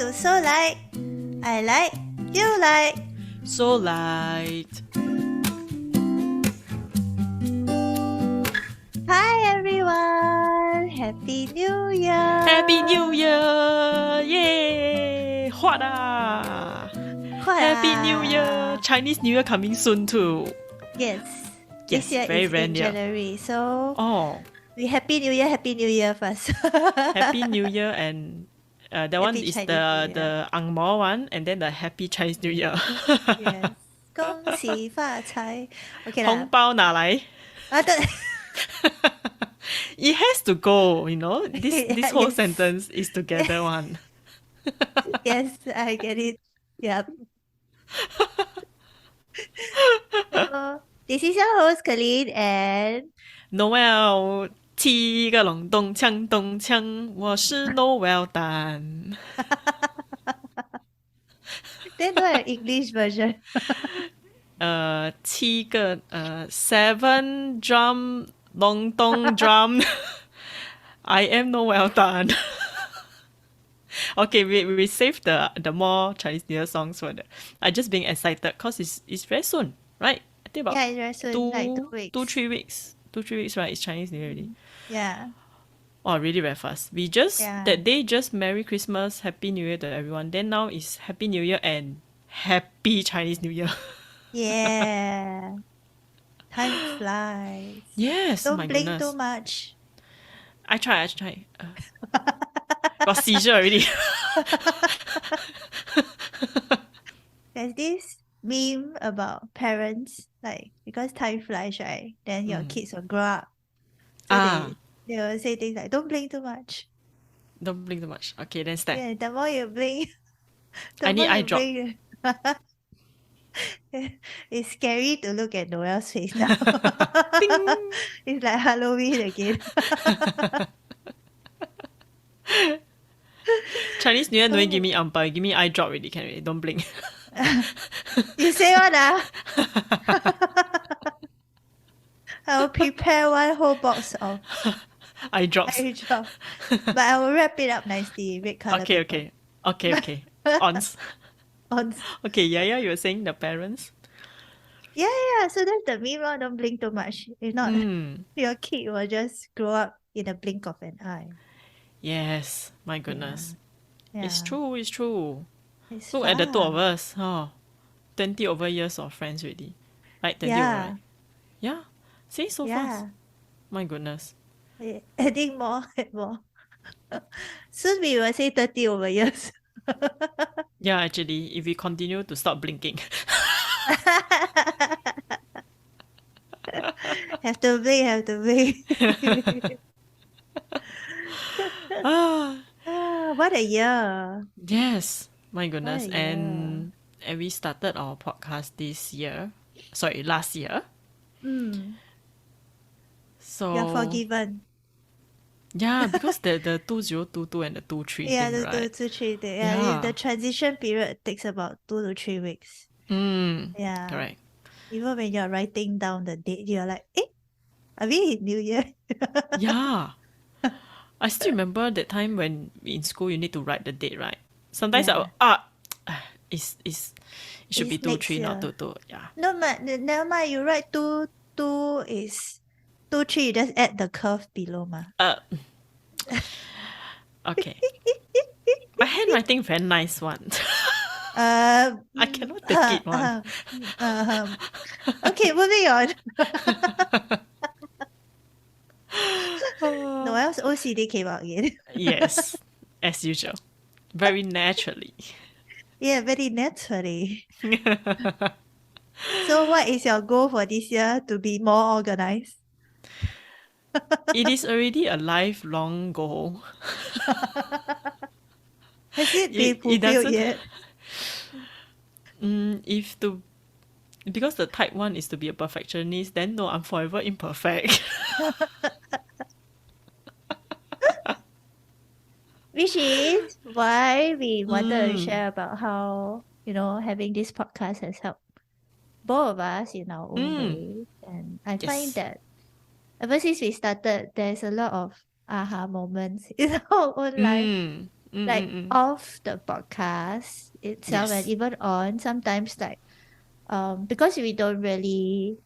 to So Light. I like, you like. So light. Hi everyone! Happy New Year! Happy New Year! Yay! Hwada! Happy New Year! Chinese New Year coming soon too. Yes. Yes, This year very, is very in near. January. So, Oh, Happy New Year first. Happy New Year and that one Happy is Chinese New Year. the Ang Mo one and then the Happy Chinese New Year. Yes. 恭喜发财. Okay 红 lah. 包拿来. The... It has to go, you know. This whole Yes. sentence is together one. Yes, I get it. Yep. So, this is your host, Kelyn, and Noel 七个隆咚锵咚锵，我是 Noel 蛋。then do an English version. 七个seven drum 隆咚 drum。I am Noel 蛋。Okay, we save the more Chinese New Year songs for the. I just being excited because it's very soon, right? I think about Yeah, it's very soon, like 2 weeks. 2-3 weeks, right? It's Chinese New Year already. Yeah. Oh, really very fast. We just that day just Merry Christmas, Happy New Year to everyone. Then now is Happy New Year and Happy Chinese New Year. Yeah. Time flies. Yes, Don't my blink goodness. too much. I try. Got seizure already. There's this meme about parents, like, because time flies, right? Then your kids will grow up. So they will say things like, don't blink too much. Don't blink too much. Okay, then step. Yeah, the more you blink, the I need more eye you drop. blink. It's scary to look at Noel's face now. It's like Halloween again. Chinese New Year, no give me ampao, give me eye drop already. Can already. Don't blink. You say what? I will prepare one whole box of Eye drops. eye drop. But I will wrap it up nicely, red color paper. Okay. Ons. Okay, yeah, you were saying the parents. Yeah. So that's the meme, lor. Don't blink too much. If not, your kid will just grow up in a blink of an eye. Yes, my goodness. Yeah. It's true. It's Look at the two of fun. us. 20 over years of friends already. Right, 20 over, Yeah. right? Yeah. See, so fast. My goodness. Adding more and more. Soon we will say 30 over years. Yeah, actually, if we continue to stop blinking. Have to blink. What a year. Yes, my goodness. What a year. And we started our podcast last year. So You're forgiven. Yeah, because the 2022 and the 23 Yeah, thing, the right? 2 3 thing. Yeah. The transition period takes about 2 to 3 weeks. Yeah. Correct. Even when you're writing down the date, you're like, are we in New Year? Yeah. I still remember that time when in school you need to write the date, right? Sometimes it should be It's 2 next 3, not year. 2 2. Yeah. No, never mind. You write 2 is 2 3. You just add the curve below, ma. Okay. My handwriting very nice one. I cannot take it one. Okay, moving on. Noel's OCD came out again. Yes, as usual. Very naturally. Yeah, very naturally. So what is your goal for this year to be more organized? It is already a lifelong goal. Has it been It fulfilled doesn't- yet? Because the type 1 is to be a perfectionist, then no, I'm forever imperfect. Which is why we wanted to share about how, having this podcast has helped both of us in our own way. And I find Yes. that ever since we started, there's a lot of aha moments in our own life. like off the podcast itself and Yes. even on sometimes like because we don't really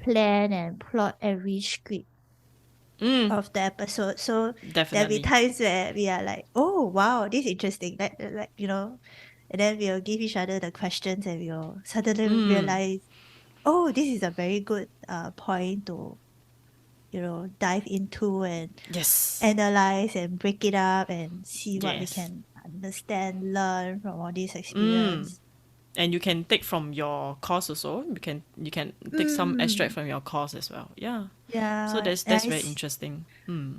plan and plot every script of the episode. So there'll be Definitely. times where we are like, oh wow, this is interesting. Like and then we'll give each other the questions and we'll suddenly realize, oh, this is a very good point to, dive into and Yes. analyze and break it up and see what we Yes. can understand, learn from all this Mm. experience. And you can take from your course also. You can take some extract Mm, from your course as well. Yeah. So yeah, that's very interesting.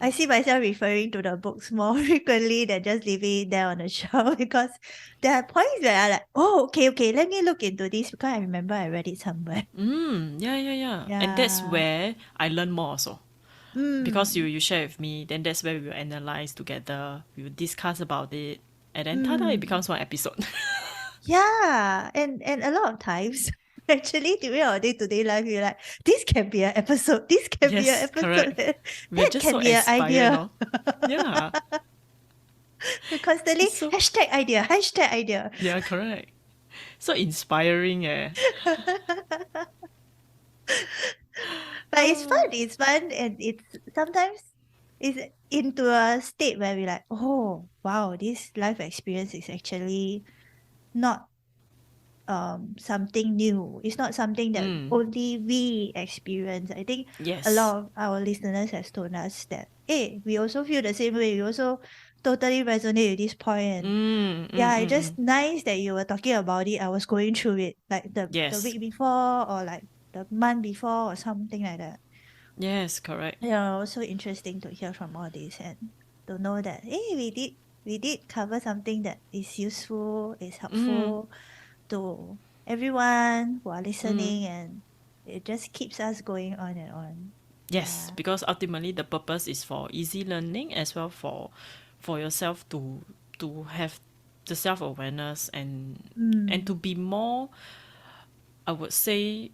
I see myself referring to the books more frequently than just leaving it there on the shelf because there are points where I'm like, oh, okay, let me look into this because I remember I read it somewhere. Yeah, yeah, yeah. And that's Yeah. where I learn more also. Because you Mm, you share with me, then that's where we will analyze together. We will discuss about it, and then tada, it mm. becomes one episode. Yeah. And a lot of times, actually, during our day-to-day life, you're like, this can be an episode. This can be an Yes, episode. correct. We are That just can so be an inspired, idea. no? Yeah. We're constantly So hashtag idea, hashtag idea. yeah, correct. So inspiring, eh? But it's fun, and it's sometimes it's into a state where we're like, oh wow, this life experience is actually not something new. It's not something that only we experience. I think a Yes. lot of our listeners has told us that, hey, we also feel the same way. We also totally resonate with this point. And yeah, it's just nice that you were talking about it. I was going through it like the Yes. week before or like the month before or something like that. Yes, correct. Yeah, also interesting to hear from all this and to know that hey, we did cover something that is useful, is helpful to everyone who are listening, and it just keeps us going on and on. Yes, Yeah. because ultimately the purpose is for easy learning as well for yourself to have the self awareness and Mm. to be more, I would say,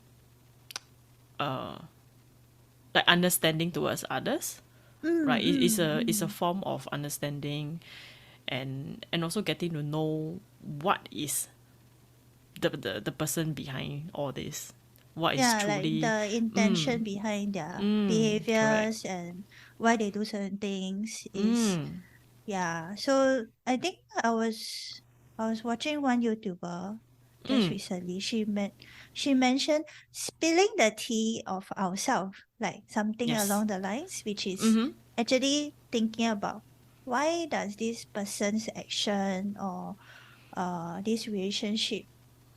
like understanding towards others. Mm, Right? It's a mm, form of understanding and also getting to know what is the person behind all this. What is yeah, like truly the intention behind their correct. behaviors and why they do certain things is yeah. So I think I was watching one YouTuber just recently. She mentioned spilling the tea of ourselves, like something Yes. along the lines, which is actually thinking about why does this person's action or this relationship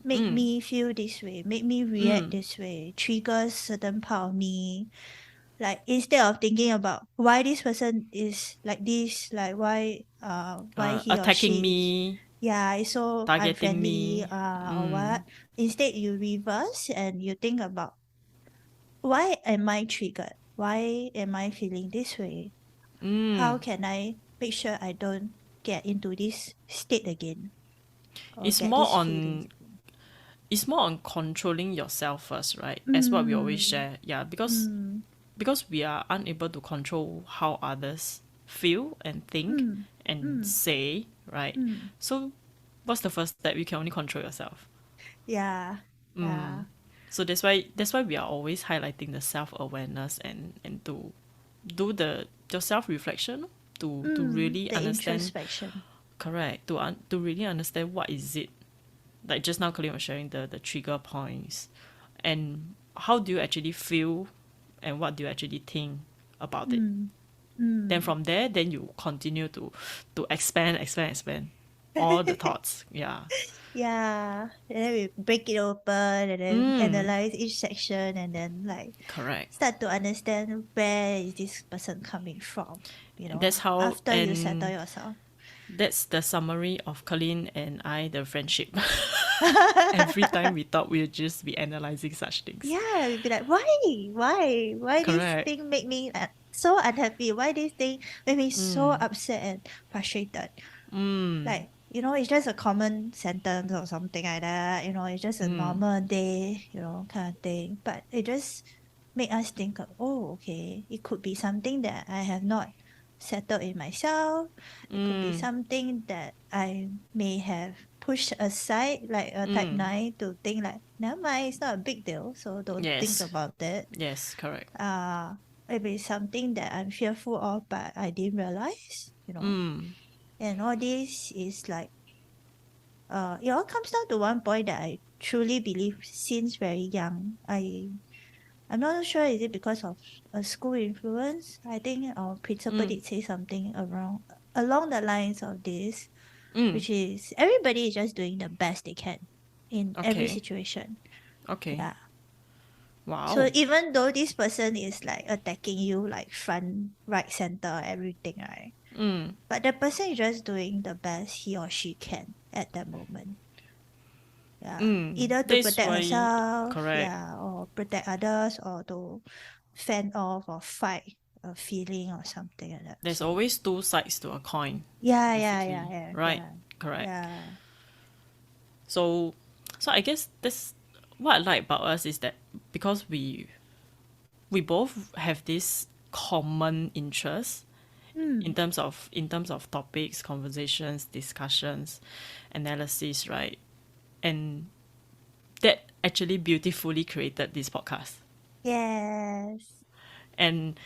make me feel this way, make me react this way, triggers certain part of me. Like instead of thinking about why this person is like this, like why he or Attacking she is me, is so targeting unfriendly me. or what. Instead you reverse and you think about why am I triggered? Why am I feeling this way? How can I make sure I don't get into this state again or It's get more these feelings on again? it's more on controlling yourself first, right? As what we always Mm, share. Yeah, mm, because we are unable to control how others feel and think mm, and mm, say, right? mm. So what's the first step? You can only control yourself. Yeah, yeah. So that's why we are always highlighting the self awareness and to do the self reflection to really The understand. introspection. Correct. To really understand what is it, like just now Kelyn was sharing the trigger points and how do you actually feel and what do you actually think about it. Mm, Then mm. from there, then you continue to expand all the thoughts. Yeah. Yeah. And then we break it open and then analyze each section and then like Correct. start to understand where is this person coming from, And that's how, after you settle and yourself. that's the summary of Kelyn and I, the friendship. Every time we talk, we'll just be analyzing such things. Yeah, we'd be like, why this Correct. thing make me so unhappy? Why this thing make me so upset and frustrated? Like, it's just a common sentence or something like that. It's just a normal day, kind of thing. But it just make us think of, oh, okay, it could be something that I have not settled in myself. It could be something that I may have pushed aside, like a type 9, to think like, never mind, it's not a big deal, so don't think Yes. about it. Yes, correct. Maybe something that I'm fearful of, but I didn't realize, And all this is like, it all comes down to one point that I truly believe since very young. I'm not sure is it because of a school influence. I think our principal did say something along the lines of this, which is everybody is just doing the best they can in every Okay. situation. Okay. Yeah. So Wow. even though this person is like attacking you like front, right, center, everything, right? But the person is just doing the best he or she can at that moment. Yeah. Either to That's protect why, herself, correct. yeah, or protect others, or to fend off or fight a feeling or something like that. There's So always two sides to a coin, yeah, yeah, yeah, basically. yeah, Right? yeah, Correct. yeah. So, so I guess this what I like about us is that because we both have this common interest Mm. in terms of topics, conversations, discussions, analysis, right? And that actually beautifully created this podcast. Yes. And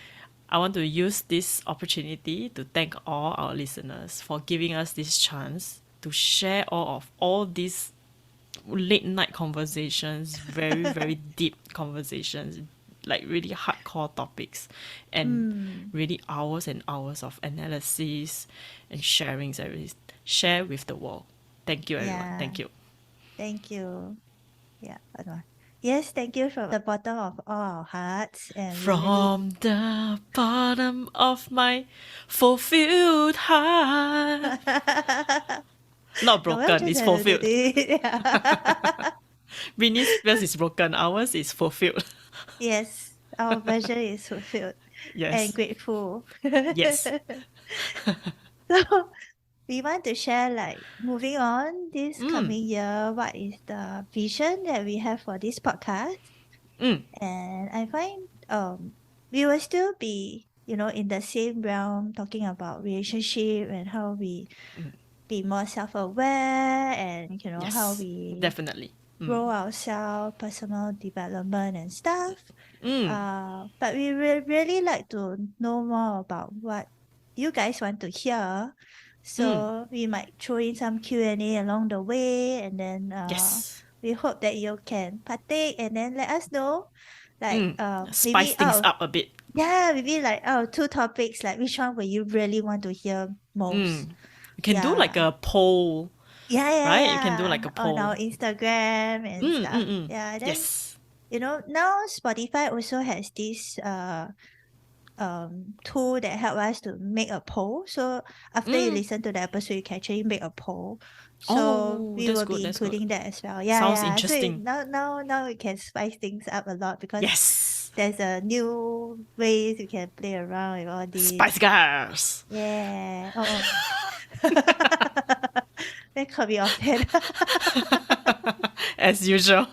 I want to use this opportunity to thank all our listeners for giving us this chance to share all these late night conversations, very, very deep conversations, like really hardcore topics, and Mm. really hours and hours of analysis and sharing service. Share with the world. Thank you, everyone. Yeah. Thank you. Thank you. Yeah. Yes, thank you from the bottom of all our hearts, and we really From the bottom of my fulfilled heart. Not Noel broken, just it's had to do fulfilled. it. Britney Spears is broken, ours is fulfilled. Yes, our version is fulfilled and Yes. grateful. Yes. So we want to share like moving on this coming year, what is the vision that we have for this podcast? And I find we will still be, in the same realm talking about relationship and how we be more self-aware, and how Yes. we Definitely. grow ourselves, personal development and stuff. But we will really like to know more about what you guys want to hear. So we might throw in some Q&A along the way, and then Yes. we hope that you can partake and then let us know, like Spice things up a bit. maybe like two topics, like which one will you really want to hear most? You can do like Yeah. a poll, Yeah, yeah, right? You can do like yeah. a On poll. our Instagram and stuff. Mm. Yeah, then Yes. now Spotify also has this tool that help us to make a poll. So after you listen to the episode, you can actually make a poll. So Oh, we that's will good. be That's good. including that as well. Yeah, Sounds yeah. So interesting. now we can spice things up a lot, because Yes. there's a new ways you can play around with all these. Spice Girls. Yeah. Oh. That could be off then. As usual.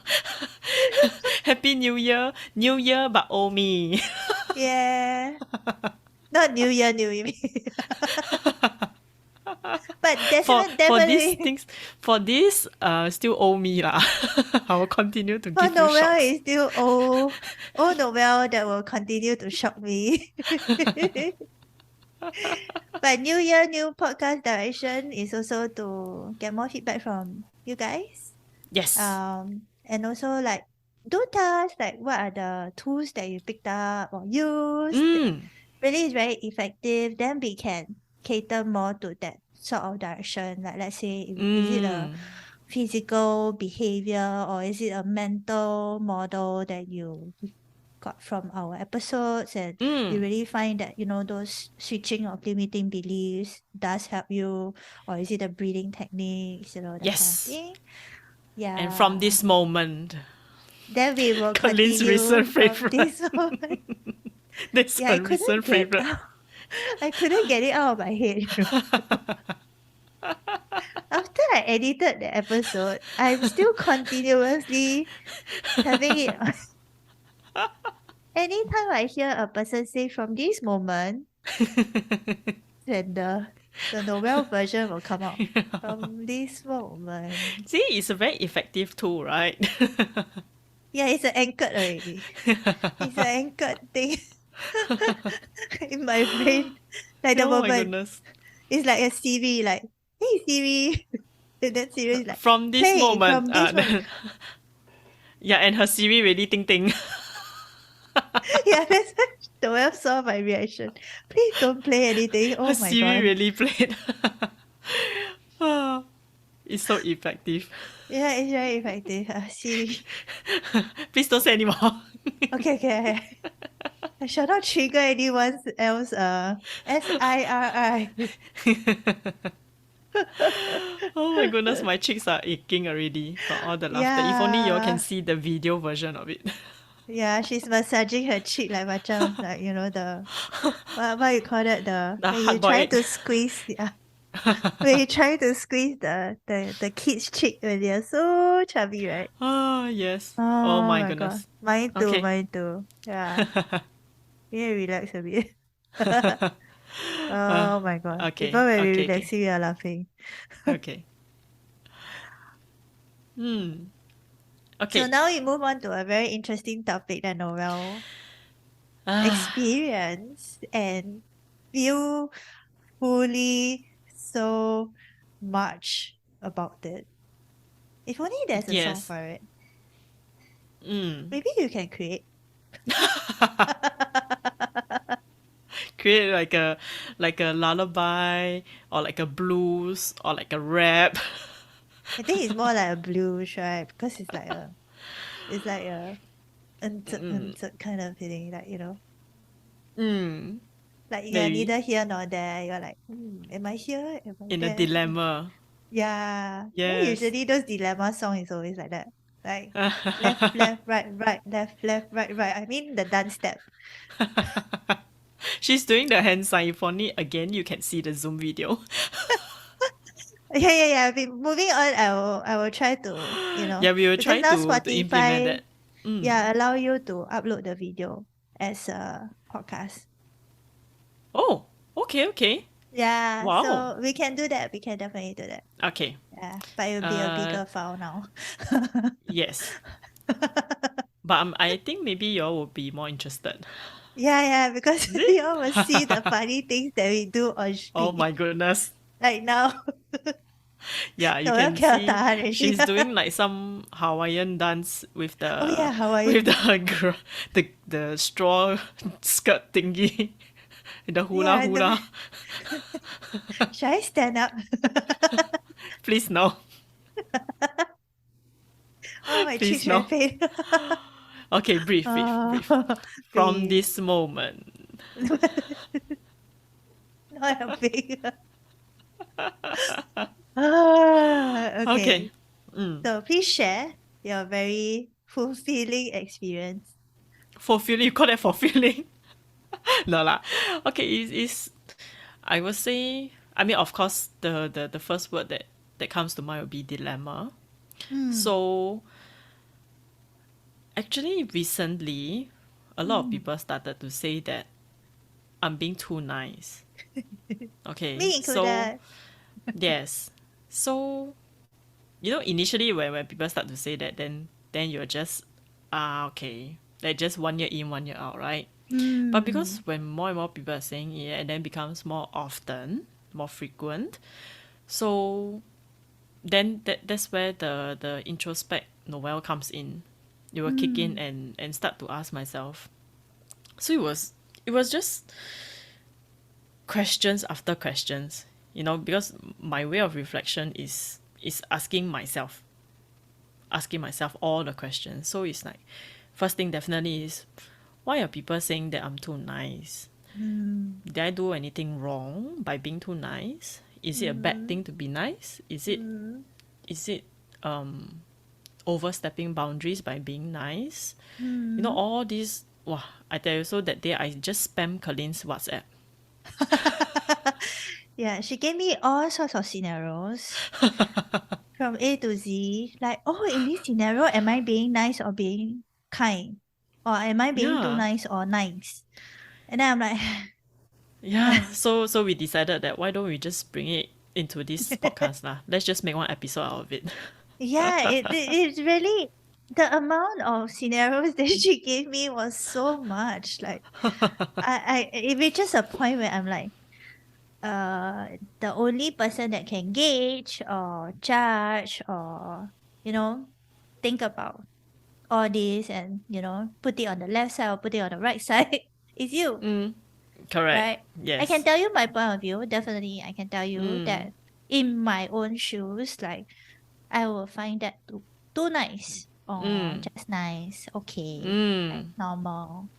Happy New Year. New Year, but oh me. Yeah. Not New Year, New Year. But For these definitely things, for this, still owe me lah. I will continue to for give you Noel shocks. is still old Noel that will continue to shock me. But New Year, new podcast direction is also to get more feedback from you guys. Yes. And also like do tell us like what are the tools that you picked up or used. Really is very effective. Then we can cater more to that sort of direction. Like let's say, is it a physical behavior, or is it a mental model that you got from our episodes, and you really find that those switching of limiting beliefs does help you, or is it a breathing techniques, that kind of Yes. thing. And from Yeah. this moment, Then we will Kelyn's continue recent from favorite. this one. This Yeah, her recent favorite. I couldn't get it out of my head. After I edited the episode, I'm still continuously having it. Anytime I hear a person say from this moment, Then the Noel version will come out from this moment. See, it's a very effective tool, right? Yeah, it's an anchored already. It's an anchored thing in my brain. Like the Oh my moment, goodness. it's like a Siri, like, hey Siri. And then Siri is like, From this play moment, from this moment. yeah, and her Siri really ting ting. Yeah, that's why Noel saw my reaction. Please don't play anything. Her Oh my Siri god. really played. Ah, it's so effective. Yeah, it's very effective. Siri. Please don't say anymore. Okay, okay. I shall not trigger anyone else. SIRI. Oh my goodness, my cheeks are aching already from all the laughter. If only you all can Yeah. see the video version of it. Yeah, she's massaging her cheek like macam like the what you call that, the The when you hard boiled try egg. to squeeze, yeah, when you try to squeeze the kid's cheek when they're so chubby, right? Oh, yes. Oh Oh my my god, goodness. mine too, Okay. mine too. Yeah, yeah, relax a bit. Uh, Oh my god, okay. even when we Okay. Okay. relaxing, we are laughing. Okay. Hmm. So Okay. now we move on to a very interesting topic that Noel Ah, experienced and feel fully so much about it. If only there's a song yes. for it. Hmm. Maybe you can create. Create like a lullaby or like a blues or like a rap. I think it's more like a blues, right? Because it's like a kind of feeling, like Hmm. like you're Maybe neither here nor there. You're like, am I here? Am I in a there? dilemma. Yeah. Then Yes. usually those dilemma song is always like that. Like left, left, right, right, left, left, right, right. I mean the dance step. She's doing the hand sign. If only again you can see the Zoom video. Yeah, yeah, yeah. Moving on, I will try to, Yeah, we will because try now to implement Spotify, that. Mm. yeah, allow you to upload the video as a podcast. Oh, okay, okay. Yeah, Wow. so we can do that. We can definitely do that. Okay. Yeah, but it will be a Uh, bigger file now. yes. But I think maybe you all will be more interested. Yeah, yeah, because Is it? you all will see the funny things that we do on Oh screen my goodness. right now. Yeah, you Noel can cannot see tahan already. she's doing like some Hawaiian dance Oh yeah, Hawaiian with dance. the straw skirt thingy, the hula Yeah, no. hula. Should I stand up? Please no, Oh, my cheeks please very no. pain. Okay, breathe, breathe, breathe. Oh, From please. this moment. Not helping. Ah, Okay. okay. So please share your very fulfilling experience. Fulfilling, you call that fulfilling? No lah. Okay, it's I would say, I mean, of course, the first word that comes to mind would be dilemma. Mm, So actually, recently, a lot of mm. people started to say that I'm being too nice. Okay, Me so included. yes, so initially when people start to say that, then you're just okay, like just 1 year in, 1 year out, right? But Mm, because when more and more people are saying it, and then becomes more often, more frequent, so then that's where the introspect Noel comes in. It will kick in mm, and start to ask myself. So it was just questions after questions, because my way of reflection is asking myself all the questions. So it's like, first thing definitely is, why are people saying that I'm too nice? mm, Did I do anything wrong by being too nice? Is it a bad mm, thing to be nice? mm, Is it overstepping boundaries by being nice? mm. All these. Wow, I tell you, so that day I just spam Kelyn's WhatsApp. Yeah, she gave me all sorts of scenarios from A to Z. Like, oh, in this scenario, am I being nice or being kind? Or am I being too Yeah, nice or nice? And then I'm like, Yeah, so we decided that why don't we just bring it into this podcast lah? Let's just make one episode out of it. Yeah, it's really the amount of scenarios that she gave me was so much. Like it reaches a point where I'm like, the only person that can gauge or judge or, you know, think about all this and, put it on the left side or put it on the right side is you, Correct. right? I can Yes. tell you my point of view. Definitely, I can tell you that in my own shoes, like I will find that too nice or just nice, okay, like normal.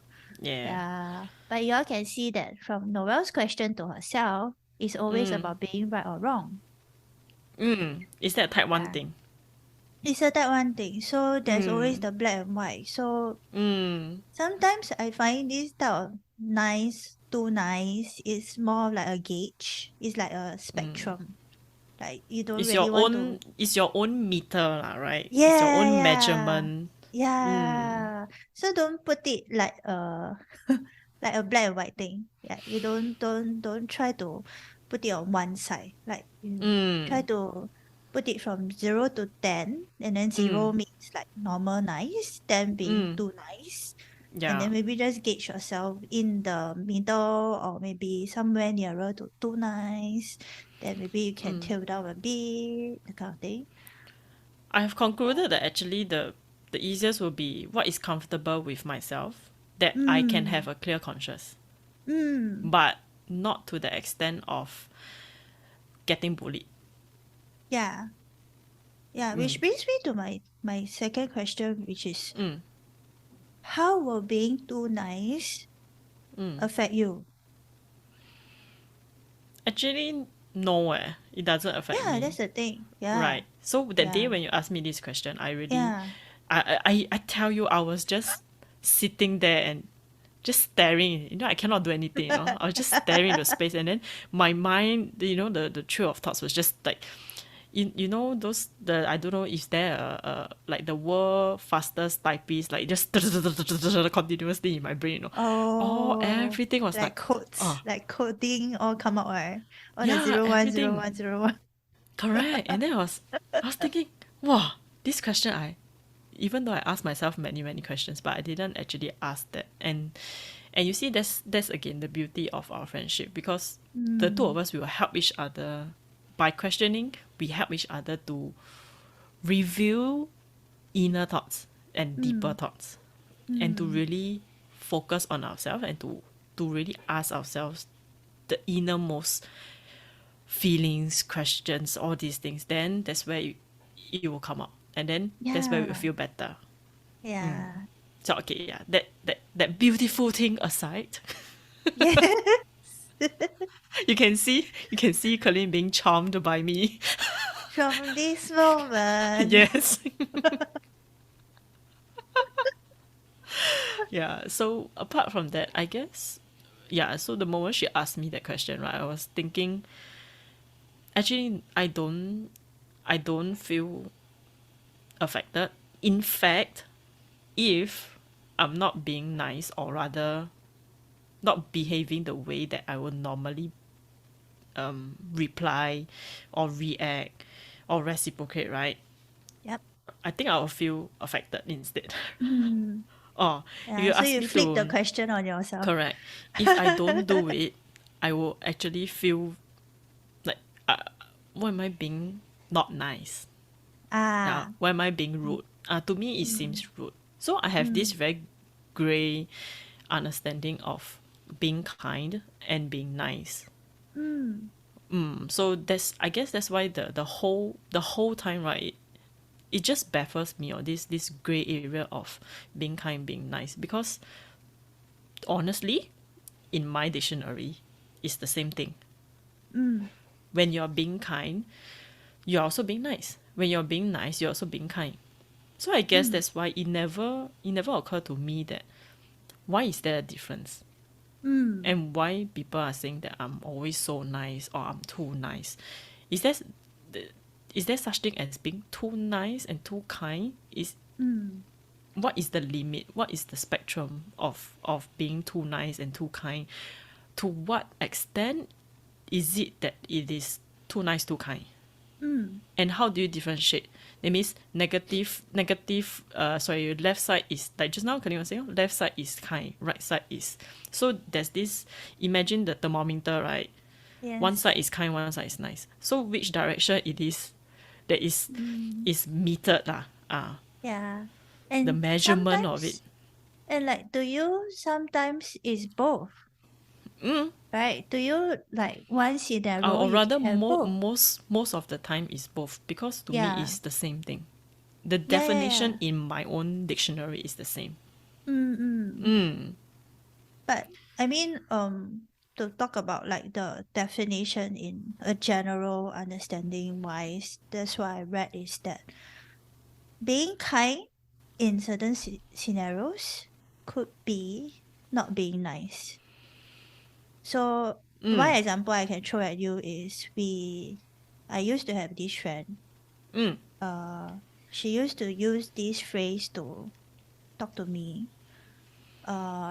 Yeah. Yeah. But y'all can see that from Noel's question to herself, it's always about being right or wrong. Is that type one Yeah. thing? It's a that one thing. So there's always the black and white. So sometimes I find this type of nice, too nice is more of like a gauge. It's like a spectrum. Like you don't really want to. It's your own meter lah, right? It's your Yeah, own yeah, measurement. yeah. So don't put it like a like a black and white thing. Yeah, you don't try to put it on one side. Like you try to put it from 0 to 10, and then 0 means like normal nice, 10 being too nice, and Yeah. then maybe just gauge yourself in the middle or maybe somewhere nearer to too nice. Then maybe you can tail down a bit, that kind of thing. I have concluded that actually the easiest will be what is comfortable with myself, that I can have Mm, a clear conscience, mm, but not to the extent of getting bullied. yeah, yeah. Which brings me to my second question, which is how will being too nice affect you? Actually, no, it doesn't affect Yeah, me. that's the thing. Yeah, Right. So that day yeah, when you asked me this question, I really, yeah. I tell you, I was just sitting there and just staring. I cannot do anything. I was just staring into space, and then my mind, the trail of thoughts was just like, those the I don't know if there like the world fastest typist like just continuously in my brain. Oh, Oh, everything was like, like codes, oh like coding all come out, right? All the yeah, 01, everything 01, 01. correct. And then I was thinking, wow, this question even though I asked myself many many questions, but I didn't actually ask that. And you see, that's again the beauty of our friendship, because the two of Mm, us, we will help each other by questioning. We help each other to reveal inner thoughts and deeper mm, thoughts, and to mm. really focus on ourselves, and to really ask ourselves the innermost feelings, questions, all these things. Then that's where it will come up, and then that's where we Yeah, feel better. yeah. So okay, yeah, that beautiful thing aside, Yes. you can see Colleen being charmed by me. From this moment. Yes. Yeah. So apart from that, I guess, yeah. So the moment she asked me that question, right, I was thinking, actually, I don't feel affected. In fact, if I'm not being nice, or rather not behaving the way that I would normally reply or react or reciprocate, right? Yep. I think I will feel affected instead. Mm. Or if Yeah, you so ask you me flip the to, question on yourself. correct, if I don't do it, I will actually feel like, why am I being not nice? Yeah, Ah. why am I being Mm, rude? To me, it mm, seems rude. So I have this mm, very gray understanding of being kind and being nice. mm, So I guess that's why the whole time, right, it just baffles me, or this gray area of being kind, being nice, because honestly, in my dictionary, it's the same thing. mm, When you're being kind, you're also being nice. When you're being nice, you're also being kind. So I guess mm, that's why it never occurred to me that why is there a difference, mm, and why people are saying that I'm always so nice or I'm too nice. Is there is there such thing as being too nice and too kind? mm, What is the limit? What is the spectrum of being too nice and too kind? to what extent is it that it is too nice, too kind? And how do you differentiate? That means sorry, left side is like just now, can you say, left side is kind, right side is. So there's this, imagine the thermometer, right? One Yes. side is kind, one side is nice. So which direction it is that Mm. is metered lah. Yeah. The And measurement of it. sometimes, and like, do you sometimes is both, right? Do you like once in a row Or you rather, can have both? most of the time is both, because to me Yeah. it's the same thing. The Yeah, yeah, definition yeah. in my own dictionary is the same. Mm-mm. But I mean, to talk about like the definition in a general understanding wise, that's what I read is that being kind in certain scenarios could be not being nice. So one example I can throw at you is I used to have this friend. Uh, she used to use this phrase to talk to me.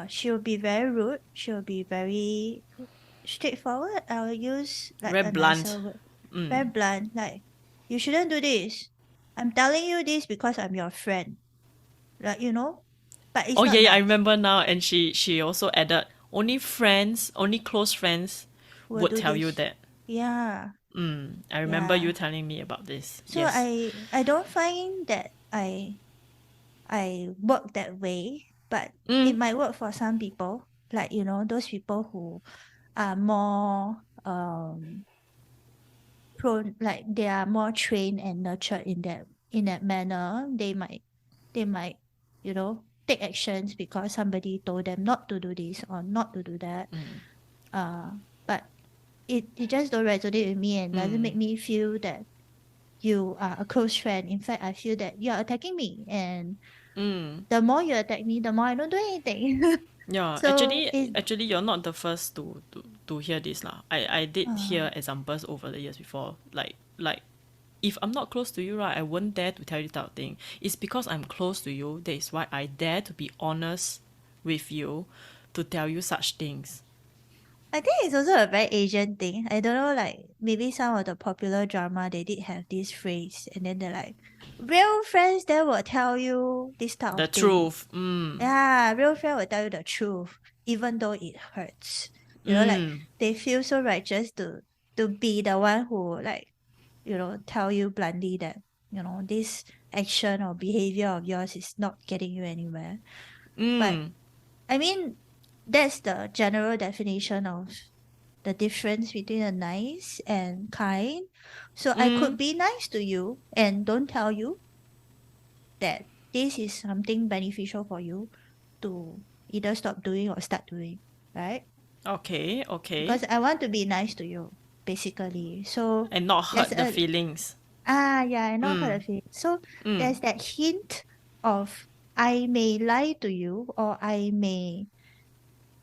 She'll be very rude. She'll be very straightforward. I'll use like Very a blunt. nicer word. Very blunt. Like, you shouldn't do this. I'm telling you this because I'm your friend. Like, but it's Oh not yeah, yeah, I nice. remember now. And she also added, only friends, only close friends Will would do tell you this. that. Yeah. I remember you Yeah. telling me about this. So Yes. I don't find that I work that way, but it might work for some people. Like, those people who are more prone, like they are more trained and nurtured in that manner. They might take actions because somebody told them not to do this or not to do that. But it just don't resonate with me and doesn't make me feel that you are a close friend. In fact, I feel that you're attacking me, and the more you attack me, the more I don't do anything. Yeah, So it actually, you're not the first to hear this lah. I did uh, hear examples over the years before. Like, if I'm not close to you, right, I won't dare to tell you that thing. It's because I'm close to you. That is why I dare to be honest with you, to tell you such things. I think it's also a very Asian thing. I don't know, like maybe some of the popular drama they did have this phrase, and then they're like, real friends they will tell you this type of The thing. truth. Yeah, real friend will tell you the truth, even though it hurts. Like they feel so righteous to be the one who like, tell you bluntly that, this action or behavior of yours is not getting you anywhere. But I mean, that's the general definition of the difference between a nice and kind. So I could be nice to you and don't tell you that this is something beneficial for you to either stop doing or start doing, right? Okay, okay. Because I want to be nice to you, basically. So And not there's hurt the a feelings. yeah, I know how to feel. So there's that hint of I may lie to you or I may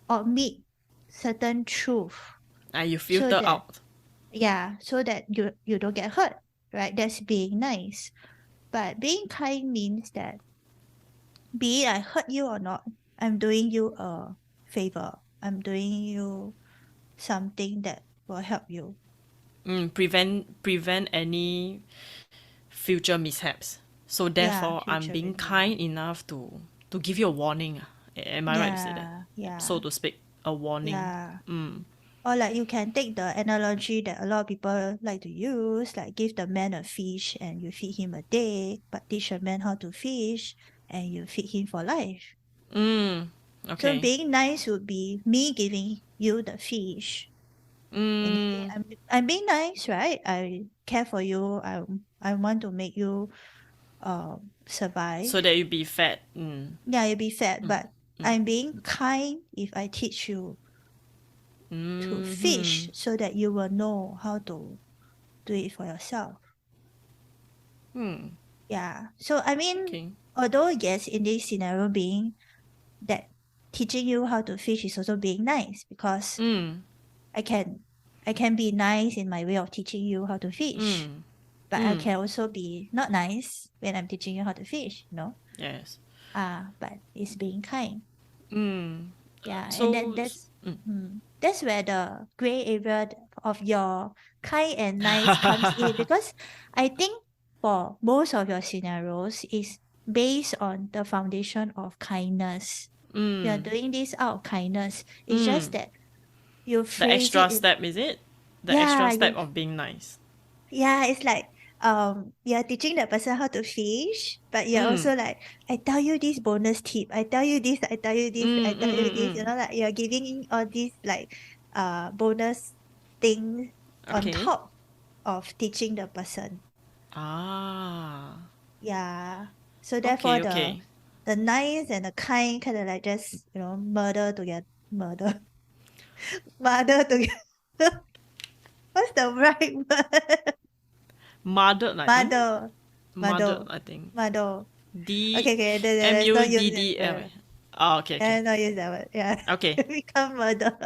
omit certain truth And you so filter that out. so that you don't get hurt, right? That's being nice. But being kind means that be it I hurt you or not, I'm doing you a favor. I'm doing you something that will help you. Prevent any future mishaps. So Yeah, therefore, I'm future being yeah. kind enough to give you a warning. Am I right to say that? Yeah, So yeah, to speak, a warning. yeah. Or like you can take the analogy that a lot of people like to use, like give the man a fish and you feed him a day, but teach a man how to fish and you feed him for life. So Okay. being nice would be me giving you the fish and you say, I'm being nice, right? I care for you. I want to make you survive. So that you be fed. Yeah, you'll be fed, but I'm being kind if I teach you to fish so that you will know how to do it for yourself. Yeah. So I mean, Okay. although yes, in this scenario being that teaching you how to fish is also being nice because I can I can be nice in my way of teaching you how to fish. But I can also be not nice when I'm teaching you how to fish. Yes. But it's being kind. Yeah, and So that's hmm. that's where the gray area of your kind and nice comes in, because I think for most of your scenarios is based on the foundation of kindness. You're doing this out of kindness. It's just that you The phrase it extra in, step, is it? The extra yeah, step you, of being nice. yeah, it's like you're teaching the person how to fish, but you're also like, I tell you this bonus tip, I tell you this, I tell you this, I tell you this, like you're giving all these like bonus things on Okay. top of teaching the person. Ah. Yeah. So therefore Okay, okay. the nice and the kind kind of like just, murder together, murder. Murder together. What's the right word? Muddled, I think. Mother. Muddled, Mother. I think. Mother. D Okay, okay. M Let's U not use D that D L. word. Oh, okay, okay. Let's not use that word. Yeah. Okay. Become murder.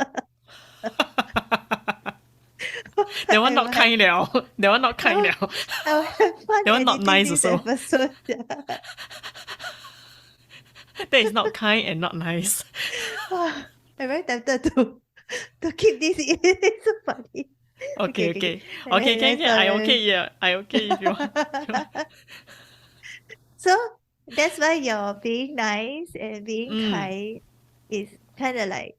That one not Whatever. kind now. That one not kind I now. will have fun That one not editing nice this also. episode. That is not kind and not nice. I'm very tempted to keep this in. It's so funny. Okay, Okay, okay, okay. Okay, okay. can, can. I okay, yeah. I okay if you want. So that's why your being nice and being kind is kind of like,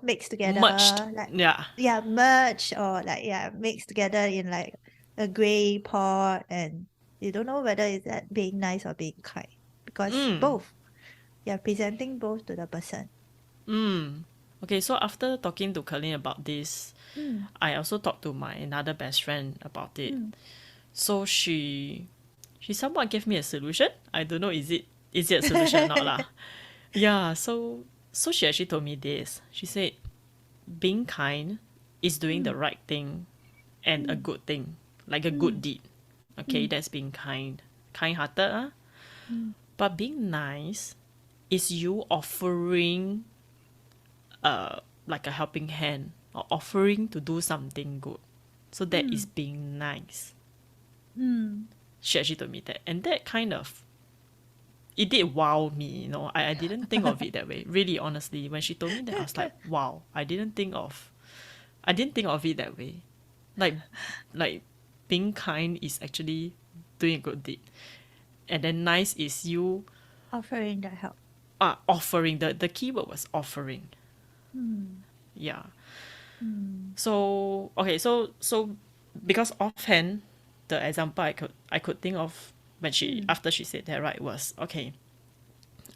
mixed together, Merged. like, Yeah. yeah, merged, or like, yeah, mixed together in like a gray pot, and you don't know whether it's that being nice or being kind, because both, you're presenting both to the person. Okay, so after talking to Kelyn about this, Mm, I also talked to my another best friend about it. mm, So she somewhat gave me a solution. I don't know is it a solution or not lah. Yeah, so she actually told me this. She said being kind is doing the mm, right thing and a mm, good thing, like a good mm, deed. Okay, mm, that's being kind. Kind hearted, mm, but being nice is you offering like a helping hand or offering to do something good. So that is mm, being nice. mm. She actually told me that. And that kind of it did wow me. I didn't think of it that way. Really honestly. When she told me that I was like, wow, I didn't think of it that way. Like like being kind is actually doing a good deed. And then nice is you Offering the help. offering. The key word was offering. Mm, Yeah. mm, So okay, so because offhand, the example I could think of when she mm, after she said that, right, was okay.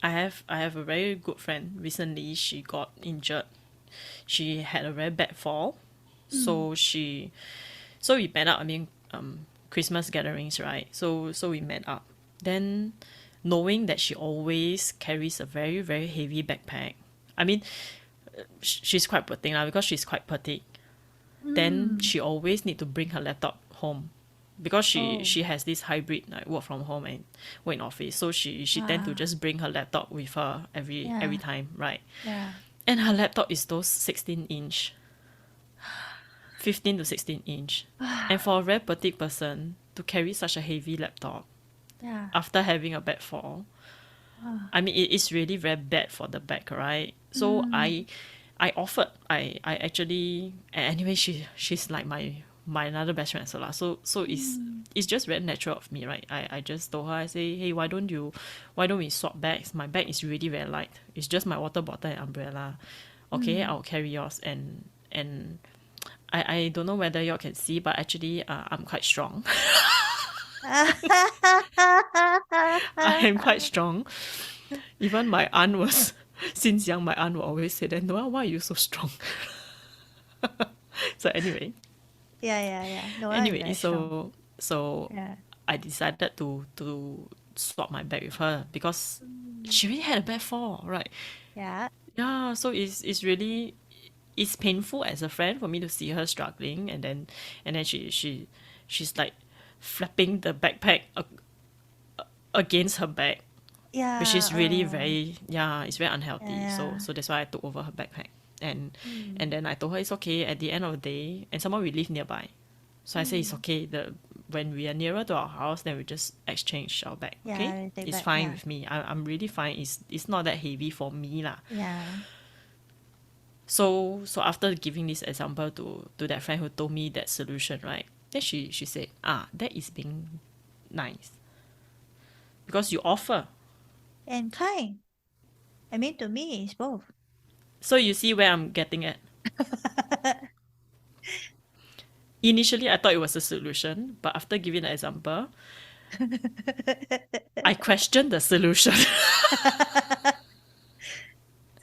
I have a very good friend. Recently, she got injured. She had a very bad fall, mm, so we met up. I mean, Christmas gatherings, right? So we met up. Then, knowing that she always carries a very very heavy backpack. I mean, she's quite poor thing lah because she's quite petite. Then mm. she always need to bring her laptop home because she Oh, she has this hybrid like work from home and work in office, so she tend to ah, just bring her laptop with her every yeah, time, right? yeah. And her laptop is those 16-inch, 15 to 16-inch, and for a very petite person to carry such a heavy laptop Yeah. after having a bad fall, Ah, I mean, it is really very bad for the back, right? So mm, I offered, I actually, anyway, she's like my another best friend, so lah. So mm, it's just very natural of me, right? I just told her, I say, hey, why don't we swap bags? My bag is really very light. It's just my water bottle and umbrella. Okay, mm. I'll carry yours, and I don't know whether y'all can see, but actually, I'm quite strong. I am quite strong. Even my aunt was, since young, my aunt will always say that, Noel, why are you so strong? So Yeah, yeah, yeah. Noah is anyway, very strong. so Yeah. I decided to swap my bag with her because Mm. she really had a bad fall, right? Yeah. Yeah, so it's really it's painful as a friend for me to see her struggling, and then she's like flapping the backpack against her back, which Yeah. is really very, yeah, it's very Yeah, unhealthy. So yeah. so that's why I took over her backpack, and Mm, and then I told her it's okay at the end of the day, and someone we live nearby, so I say it's mm. okay. The when we are nearer to our house, then we just exchange our bag. Yeah, Okay, I take it's back. fine Yeah. with me. I'm really fine. It's not that heavy for me lah. Yeah. So after giving this example to that friend who told me that solution, right? Then she said, that is being nice. Because you offer. And kind. I mean, to me, it's both. So you see where I'm getting at. Initially, I thought it was a solution, but after giving the example, I questioned the solution.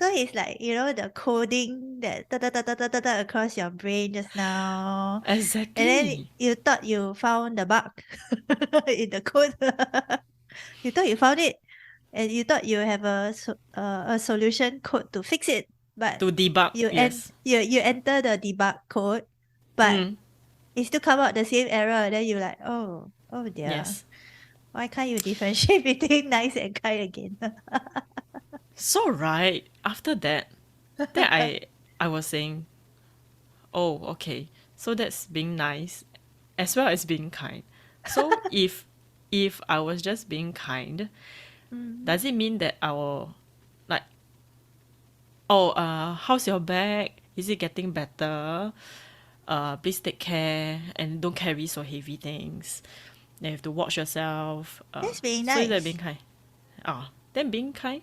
So it's like, the coding that da, across your brain just now. And then Exactly. you thought you found the bug in the code. You thought you found it. And you thought you have a solution code to fix it. But To debug, yes. you enter the debug code, but it still come out the same error. Then you're like, oh dear. Yes. Why can't you differentiate between nice and kind again? So right, after that, then I was saying, oh, okay. So that's being nice as well as being kind. So if I was just being kind, does it mean that I will like, oh, how's your back? Is it getting better? Please take care and don't carry so heavy things. Then you have to watch yourself. That's being So is that being nice. kind? Then being kind.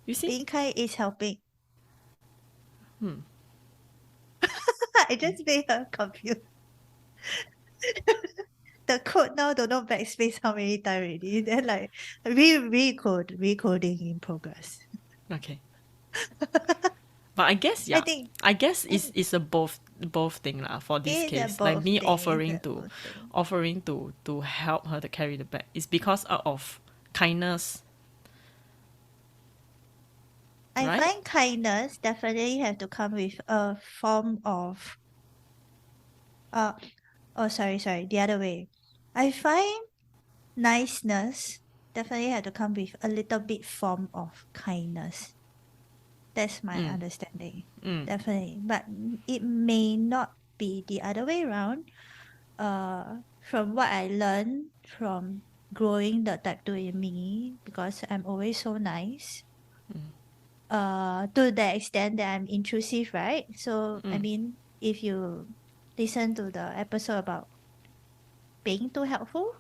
You see? Being kind is helping. I just made her confused. The code now don't know backspace how many times already. Then like recoding in progress. Okay. But I guess I yeah. think I guess it's a both thing lah for this it's a case. Like both me thing. It's offering a both thing. to help her to carry the bag is because out of kindness, I right? find kindness definitely have to come with a form of uh sorry, the other way. I find niceness definitely have to come with a little bit form of kindness. That's my understanding. Definitely. But it may not be the other way around. From what I learned from growing the type 2 in me, because I'm always so nice. To the extent that I'm intrusive, right? So I mean, if you listen to the episode about being too helpful,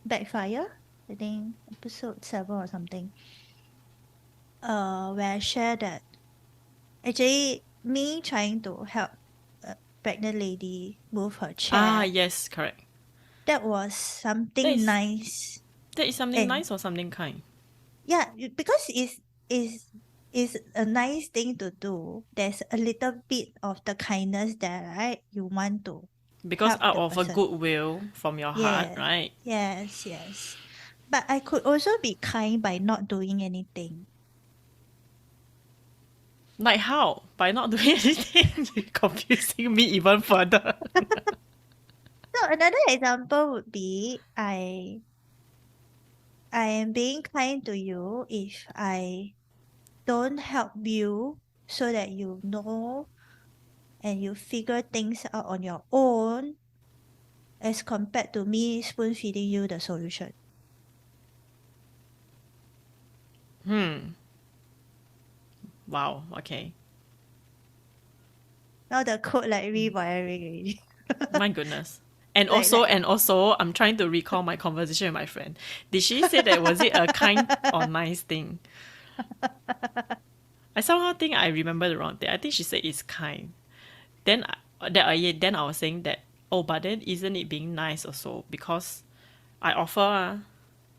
backfire, I think episode 7 or something. Where I share that actually me trying to help a pregnant lady move her chair, Yes, correct. that was That something is nice. something And nice or something kind. yeah, because it's a nice thing to do. There's a little bit of the kindness there, right? You want to Because help out the of a person. goodwill from your heart, Yeah, right? yes. But I could also be kind by not doing anything. Like how? By not doing anything, you're confusing me even further. So another example would be I am being kind to you if I don't help you so that you know and you figure things out on your own as compared to me spoon feeding you the solution. Wow, okay. Now the code like rewiring already. My goodness. And like also, like and also, I'm trying to recall my conversation with my friend. Did she say that was it a kind or nice thing? I somehow think I remember the wrong thing. I think she said it's kind. Then, then I was saying that, oh, but then isn't it being nice also? Because I offer,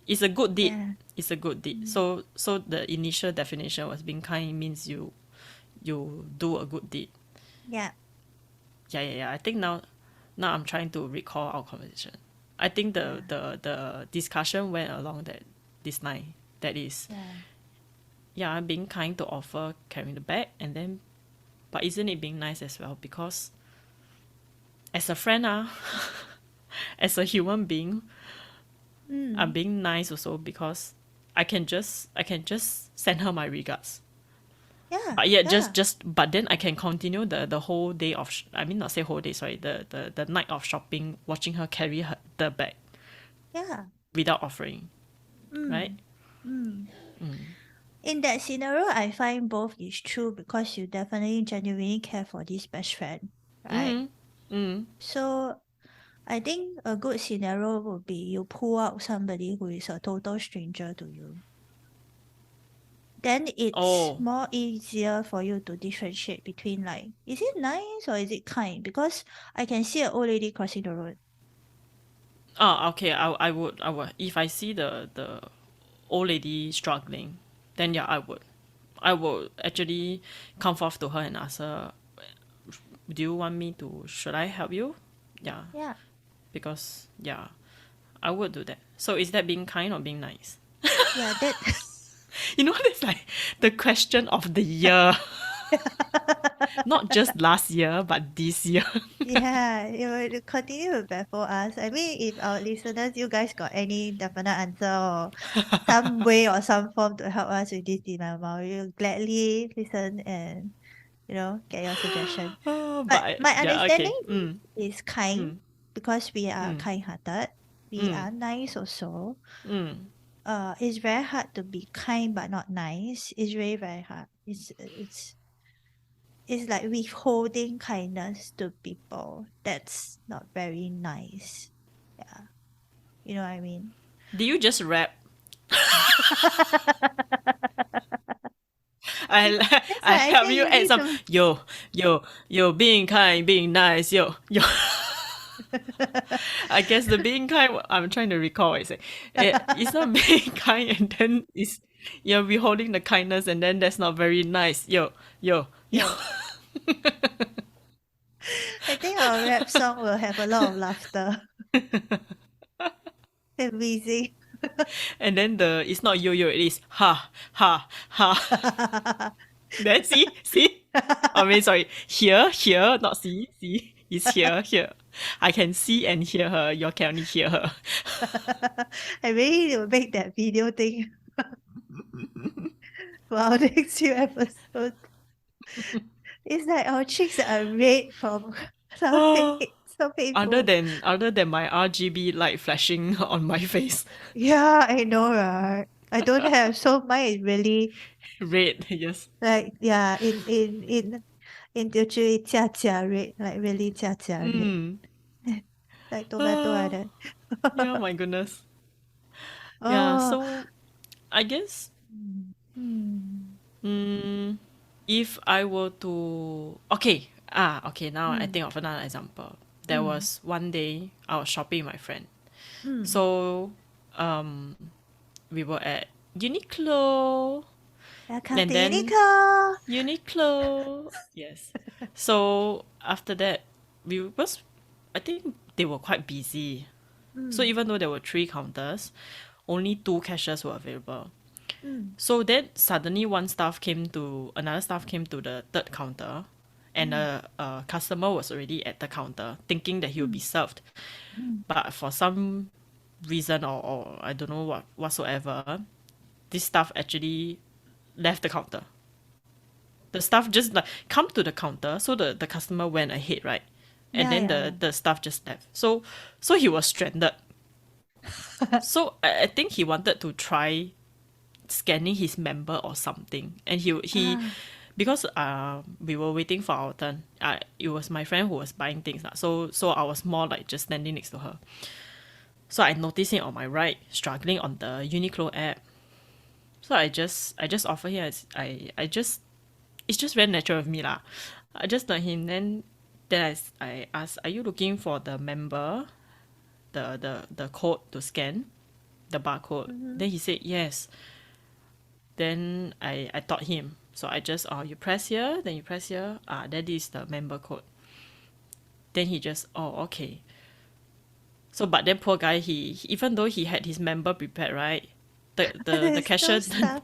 it's a good deed. yeah. It's a good deed. Mm. So the initial definition was being kind means you do a good deed. Yeah. Yeah. I think now I'm trying to recall our conversation. I think Yeah. the discussion went along this line. That is, Yeah. yeah, I'm being kind to offer carrying the bag, and then, but isn't it being nice as well? Because as a friend, as a human being, I'm Mm. being nice also because I can just send her my regards. Yeah. But yeah, Yeah. but then I can continue the whole day of I mean not say whole day, sorry, the night of shopping, watching her carry the bag Yeah. without offering, right? Mm. Mm. In that scenario, I find both is true because you definitely genuinely care for this best friend, right? Mm. Mm. So I think a good scenario would be you pull out somebody who is a total stranger to you. Then it's Oh. more easier for you to differentiate between like, is it nice or is it kind? Because I can see an old lady crossing the road. Ah, okay. I would. If I see the old lady struggling, then yeah, I would. I would actually come forth to her and ask her, "Do you want me to? Should I help you?" Yeah, Yeah. because yeah, I would do that. So is that being kind or being nice? Yeah, that You know, it's like the question of the year. Not just last year, but this year. yeah, it will continue to baffle us. I mean, if our listeners, you guys got any definite answer or some way or some form to help us with this dilemma, we'll gladly listen and, get your suggestion. But But my yeah, okay. understanding is kind because we are Mm, kind-hearted. We mm, are nice also. mm. It's very hard to be kind but not nice. It's very, very hard. It's like withholding kindness to people. That's not very nice. Yeah. You know what I mean? Do you just rap? I That's I why I help say you you add need some to. yo being kind, being nice, yo. I guess the being kind. I'm trying to recall. What I say it's not being kind, and then it's you're withholding the kindness, and then that's not very nice. Yo. Yo, I think our rap song will have a lot of laughter and wheezing. And then the it's not yo, it is ha ha ha. Then see. I mean, sorry, here, not see. It's here. I can see and hear her. You can only hear her. I really need to make that video thing for our next few episodes. It's like our cheeks are red from laughing so painful. Other than my RGB light flashing on my face, Yeah, I know, right? I don't have, so mine is really red. Yes. like yeah, in Teochew jia red, like really jia red, Mm. like tomato like Ah, that. yeah. My goodness. Yeah. Oh, So I guess. mm, Mm, if I were to okay, now I mm, think of another example. There mm, was one day I was shopping with my friend. mm. So um we were at Uniqlo, Welcome and to then Uniqlo. Uniqlo, yes. So after that we was I think they were quite busy. So Mm, even though there were three counters, only two cashiers were available. mm, So then suddenly another staff came to the third counter, and mm, a customer was already at the counter thinking that he would be mm, served. mm. But for some reason or I don't know whatsoever, this staff actually left the counter. The staff just like come to the counter, so the customer went ahead, right? And Yeah, then yeah. the staff just left. So he was stranded. So I think he wanted to try scanning his member or something, and he Ah, because we were waiting for our turn. It was my friend who was buying things lah. So I was more like just standing next to her. So I noticed him on my right struggling on the Uniqlo app. So I just offer him. I just it's just very natural of me lah. I just told him. Then I asked, are you looking for the member, the code to scan, the barcode? mm-hmm. Then he said yes. Then I taught him. So I just you press here, then you press here. That is the member code. Then he just okay. So but then poor guy, even though he had his member prepared, right? The There's no cashier stuff.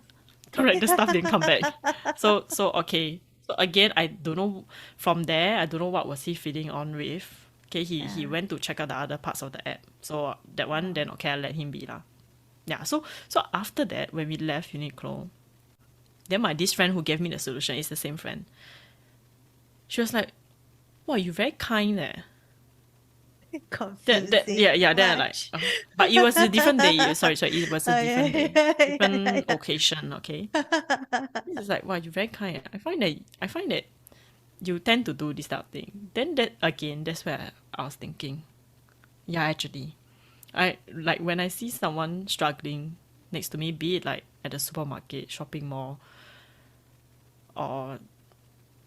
correct, the staff didn't come back. So okay. So again, I don't know from there, I don't know what was he feeling on with. Okay, he Yeah. went to check out the other parts of the app. So that one, Oh. then okay, I let him be lah. Yeah, so after that, when we left Uniqlo, then this friend who gave me the solution is the same friend. She was like, "Wow, you very kind eh." That Confusing. yeah, then I like Much. but it was a different day. Sorry, it was a different Okay. day, Yeah, different occasion. Okay, yeah. this is like wow, you're very kind. I find that you tend to do this type of thing. Then that again, that's where I was thinking. Yeah, actually, I like when I see someone struggling next to me, be it like at the supermarket, shopping mall, or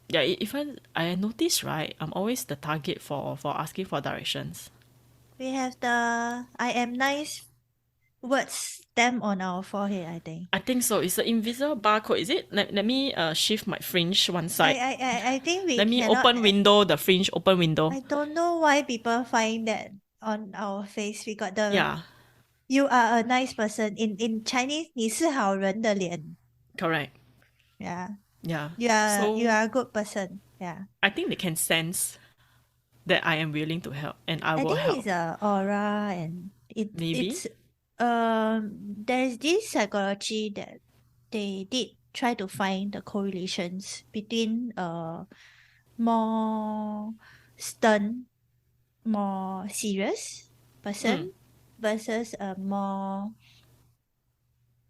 yeah, if I notice right, I'm always the target for asking for directions. We have the I am nice words stamped on our forehead, I think. I think so. It's an invisible barcode, is it? Let me shift my fringe one I, side. I, I think we Let me cannot. open window, the fringe open window. I don't know why people find that on our face. We got the Yeah, you are a nice person. In Chinese, 你是好人的脸. correct. Yeah. Yeah. You So are a good person. Yeah. I think they can sense that I am willing to help and I I will think help. it's a aura and Maybe. it's there's this psychology that they did try to find the correlations between more stern, more serious Mm. person versus a more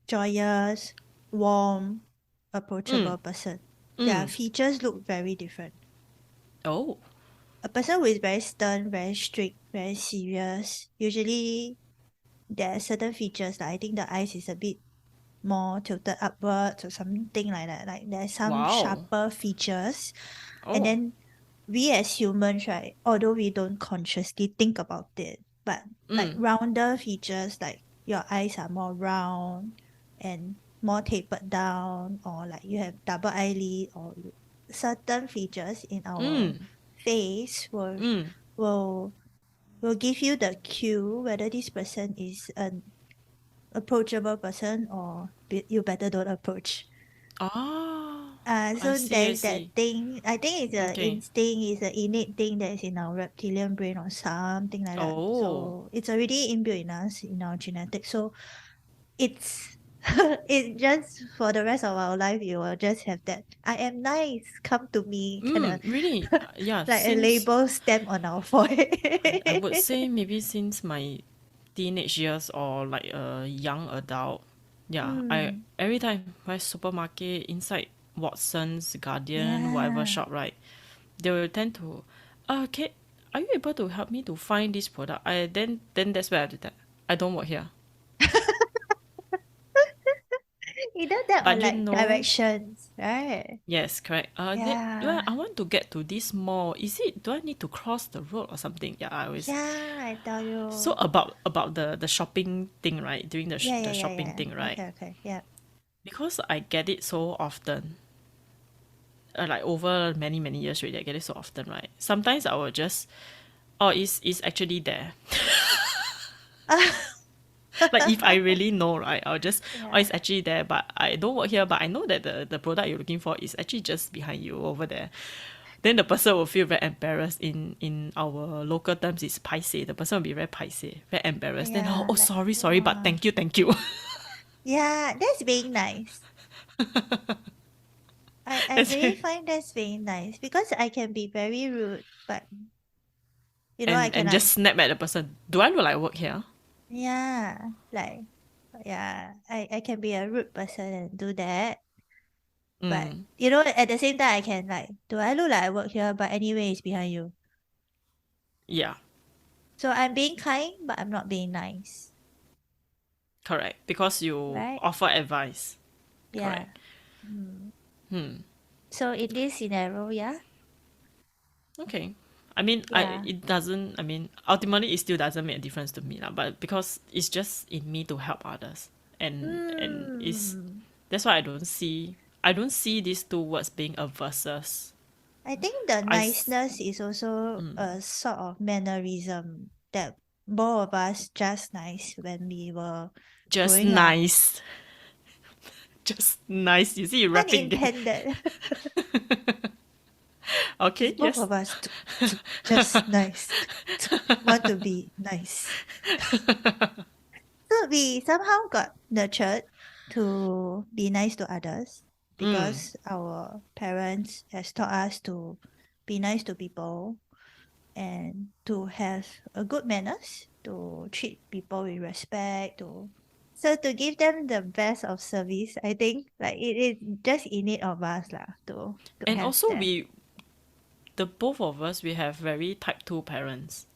joyous, warm, Mm. approachable person. Their Mm. features look very different. Oh. A person who is very stern, very strict, very serious, usually there are certain features. Like I think the eyes is a bit more tilted upwards or something like that. Like there's some Wow. sharper features. And Oh. then we as humans, right, although we don't consciously think about it, but like Mm. rounder features, like your eyes are more round and more tapered down, or like you have double eyelid, or certain features in our Mm. face Mm. will will give you the cue whether this person is an approachable person or you better don't approach. Ah. I So see, I there's that see. thing. I think it's a Okay. instinct, it's an innate thing that is in our reptilian brain or something like that. Oh. So it's already inbuilt in us in our genetics. So it's it just for the rest of our life you will just have that I am nice, come to me kind of Really? Yeah, like a since label stamp on our forehead. I would say maybe since my teenage years or like a young adult, yeah, I mm, every time my supermarket inside Watson's, Guardian, whatever yeah. shop, right, they will tend to, okay, are you able to help me to find this product? Then that's where I do that. I don't work here. Either that or But you like know, directions, right? yes, correct. Yeah. I want to get to this mall. Is it? Do I need to cross the road or something? Yeah, I always. Yeah, I tell So you. about the shopping thing, right? During Yeah, the yeah, yeah, shopping yeah. thing, right? Okay, okay. Yeah. Because I get it so often, like over many years already, I get it so often, right? Sometimes I will just, oh, it's actually there. Like if I really know, right, I'll just, oh, Yeah. it's actually there, but I don't work here, but I know that the product you're looking for is actually just behind you over there. Then the person will feel very embarrassed. In our local terms, it's paiseh. The person will be very paiseh, very embarrassed. Then Yeah, like sorry, but wow. thank you. Yeah, that's being nice. I That's really it. find that's being nice because I can be very rude, but I can And like just snap at the person. Do I look like I work here? yeah, like yeah, I can be a rude person and do that. But Mm, at the same time I can like, do I look like I work here? But anyway it's behind you. yeah, So I'm being kind, but I'm not being nice. correct. Because you Right? offer advice. Yeah. Correct. Mm. Hmm. So in this scenario, yeah. Okay. I mean, Yeah. it doesn't. I mean, ultimately, it still doesn't make a difference to me, lah. But because it's just in me to help others, and it's Hmm. that's why I don't see these two words being a versus. I think the I s- niceness is also a sort of mannerism that both of us just nice when we were just growing up. nice, just nice. You see, you rapping again. Unintended. Okay. Just both Yes. of us just nice. Want to be nice. So we somehow got nurtured to be nice to others because our parents has taught us to be nice to people and to have a good manners, to treat people with respect, to give them the best of service. I think like it is just innate of us lah to And have also that. the both of us, we have very type 2 parents.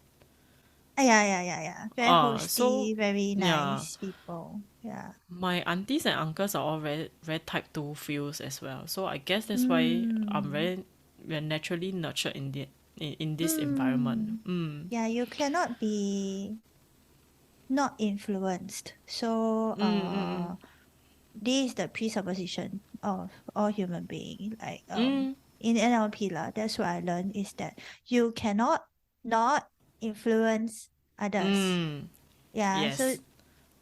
Yeah. Very So hosty, very yeah, nice people. Yeah. my aunties and uncles are all very type 2 feels as well. So I guess that's why Mm. we're naturally nurtured in this environment. Mm. Yeah, you cannot be not influenced. So this is the presupposition of all human being. Like in NLP lah, that's what I learned is that you cannot not influence others. Yeah. So Yes.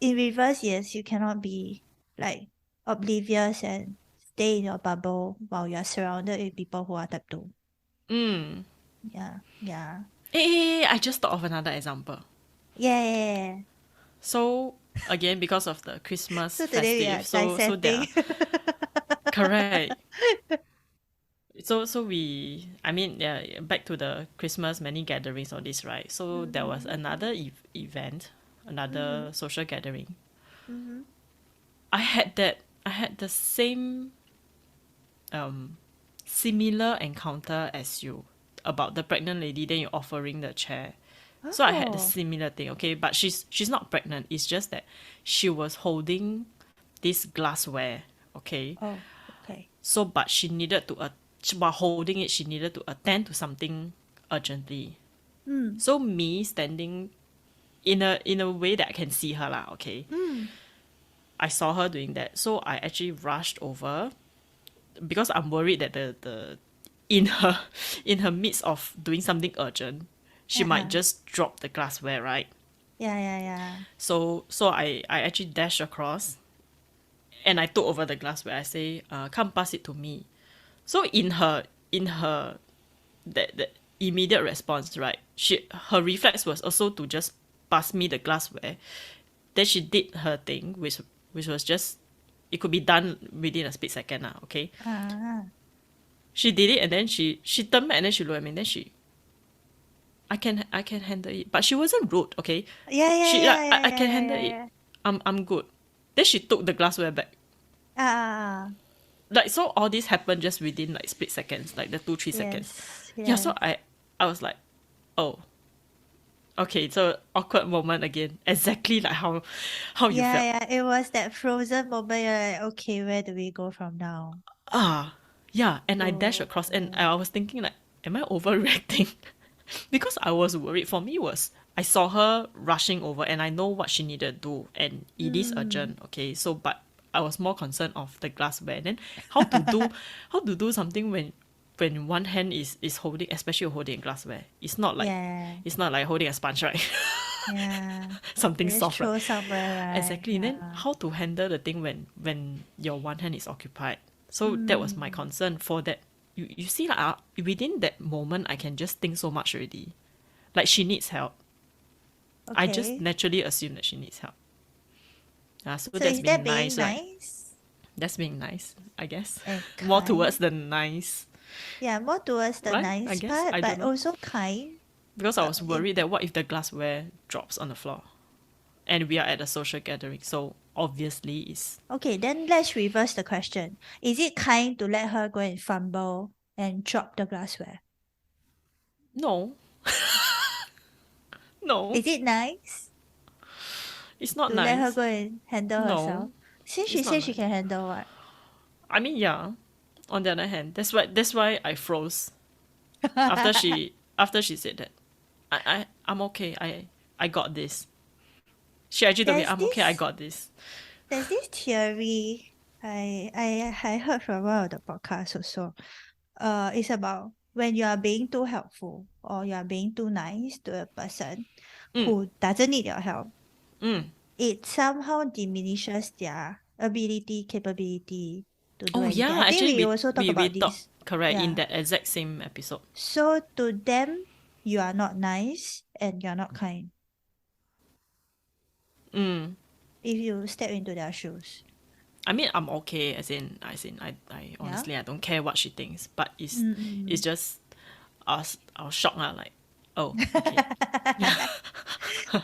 in reverse, yes, you cannot be like oblivious and stay in your bubble while you're surrounded with people who are type 2. Yeah. I just thought of another example. Yeah. So again, because of the Christmas So today we festive, are so there dissecting. are, correct. So I mean, yeah, back to the Christmas many gatherings or this, right? So there was Mm-hmm. another event, Mm-hmm. another social gathering. Mm-hmm. I had the same um similar encounter as you about the pregnant lady. Then you're offering the chair. So I had the Oh. similar thing, okay, but she's not pregnant. It's just that she was holding this glassware, okay. Oh. Okay. So, but she needed to, while holding it, she needed to attend to something urgently. Mm. So me standing in a way that I can see her lah, okay. Mm. I saw her doing that, so I actually rushed over because I'm worried that the in her in her midst of doing something urgent, she might Uh-uh. just drop the glassware, right? Yeah. So I actually dashed across and I took over the glassware. I say, come pass it to me. So in her that immediate response, right? Her reflex was also to just pass me the glassware. Then she did her thing, which was just it could be done within a split second, okay? Ah. She did it and then she turned back and then she looked at me and then I can handle it. But she wasn't rude, okay? She like I can handle it. Yeah. I'm good. Then she took the glassware back. Ah. Like so all this happened just within like split seconds, like the 2 3 seconds. Yes. Yeah, so Yes. I was like, oh, okay, so awkward moment again. Exactly like how you felt. Yeah. It was that frozen moment. You're like, okay, where do we go from now? Ah, yeah, and I dashed across and Oh. I was thinking like, am I overreacting? Because I was worried. For me was I saw her rushing over and I know what she needed to do and it is Mm. urgent, okay? So but I was more concerned of the glassware and then how to do something when one hand is holding, especially holding a glassware. Yeah. It's not like holding a sponge, right? Yeah. Something You just soft, right? throw somewhere, right? Exactly. And then Yeah. how to handle the thing when your one hand is occupied. So that was my Mm. concern for that. You see like within that moment I can just think so much already. Like she needs help. I just Okay. naturally assume that she needs help. So So that's is being that nice, being right? nice That's being nice, I guess. and More kind? towards the nice, Yeah, more towards the right? I nice guess. part, I don't but know. also kind. Because I was It worried that what if the glassware drops on the floor? And we are at a social gathering, so obviously it's okay. Then let's reverse the question. Is it kind to let her go and fumble and drop the glassware? no, no, Is it nice it's not to let her nice. go and handle No, herself? Since she it's not says she nice. can handle what? I mean, yeah. On the other hand, that's why I froze after she said that. I'm okay. I got this. She actually told me there's I'm okay. I this got this. there's this theory I heard from one of the podcasts also. It's about when you are being too helpful or you are being too nice to a person who doesn't need your help, it somehow diminishes their capability to do Oh anything. yeah, I think actually we also talk we about talked this. correct in Yeah. that exact same episode. So to them, you are not nice and you're not kind if you step into their shoes. I mean, I'm okay. I Yeah. honestly I don't care what she thinks, but it's Mm-mm. just I was shocked lah. Like, Oh, okay.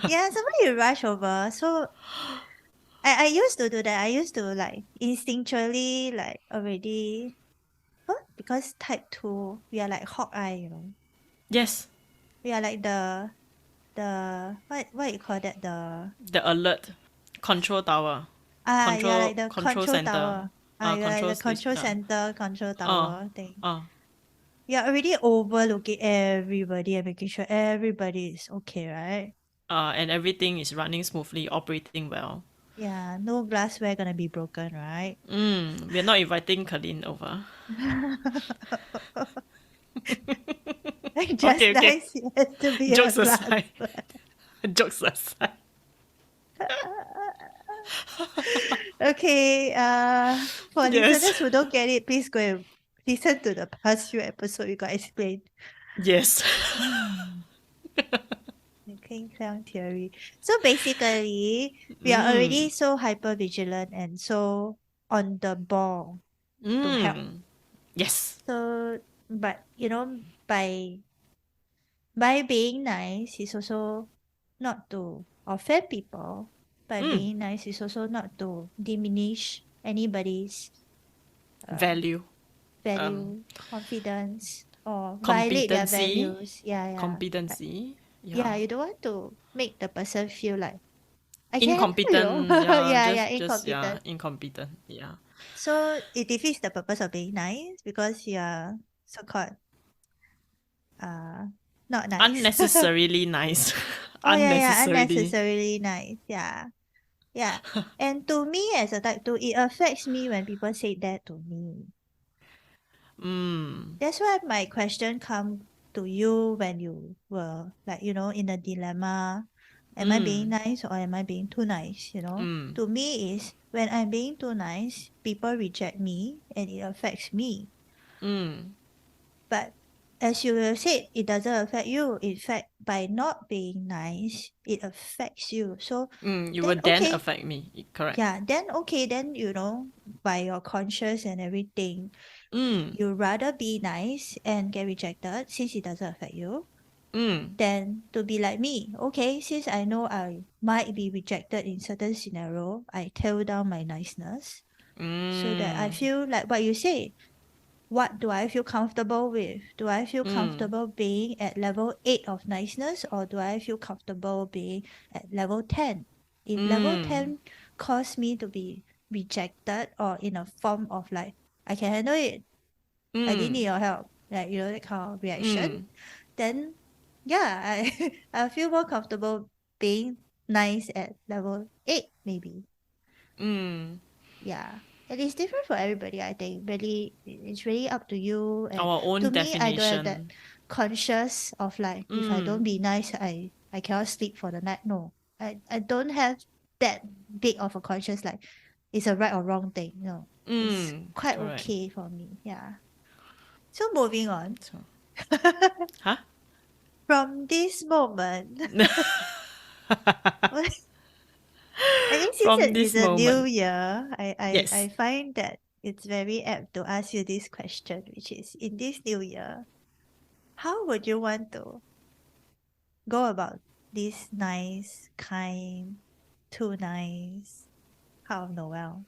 Yeah, sometimes you rush over. So I used to do that. I used to like instinctually like already because type 2, we are like hawk eye. Yes, We are like the what you call that? the alert control tower, You are like the control control center, tower. You are like control the station. control center, control Uh, tower thing. uh, You're already overlooking everybody and making sure everybody is okay, right? and everything is running smoothly, operating well. Yeah, no glassware gonna be broken, right? We're not inviting Kelyn over. Like Okay, just okay. nice, it has to be a Jokes aside, glassware. jokes aside. Okay, for Yes, listeners who don't get it, please go and listen to the past few episodes we got explained. yes. Hmm. The King Clown theory. So basically, we are already so hyper vigilant and so on the ball to help. Yes. So, but by being nice is also not to offend people. By being nice is also not to diminish anybody's uh, Value, um, value, confidence, or violate their competency, values. Yeah, yeah. competency. Yeah. Yeah, you don't want to make the person feel like I can handle Incompetent. you. Yeah. Yeah, yeah, Just yeah. incompetent. Incompetent. Yeah. So it defeats the purpose of being nice because you're so called uh not nice. Unnecessarily nice. Oh yeah, yeah, Unnecessarily. unnecessarily nice. Yeah. Yeah. And to me as a type 2, it affects me when people say that to me. That's why my question come to you when you were like, in a dilemma. Am I being nice or am I being too nice? To me is when I'm being too nice, people reject me and it affects me. But as you have said, it doesn't affect you. In fact, by not being nice, it affects you. So You then would then okay. affect me. Correct. Yeah, then okay, then by your conscience and everything, you rather be nice and get rejected since it doesn't affect you than to be like me. Okay, since I know I might be rejected in certain scenario, I tell down my niceness so that I feel like what you say. What do I feel comfortable with? Do I feel comfortable being at level 8 of niceness or do I feel comfortable being at level 10? If level 10 caused me to be rejected or in a form of like, I can handle it, I didn't need your help, like, that kind of reaction, then yeah, I feel more comfortable being nice at level 8, maybe. Yeah. And it's different for everybody, I think. Really, it's really up to you. And Our own to me, I don't have that definition. conscious of like, if I don't be nice, I cannot sleep for the night. No, I don't have that big of a conscious like, it's a right or wrong thing. No, it's quite Correct. okay for me. Yeah. So moving on. So, huh? From this moment, I think since From it is this a new moment. year, I Yes. find that it's very apt to ask you this question, which is in this new year, how would you want to go about this nice, kind, too nice? How Noel?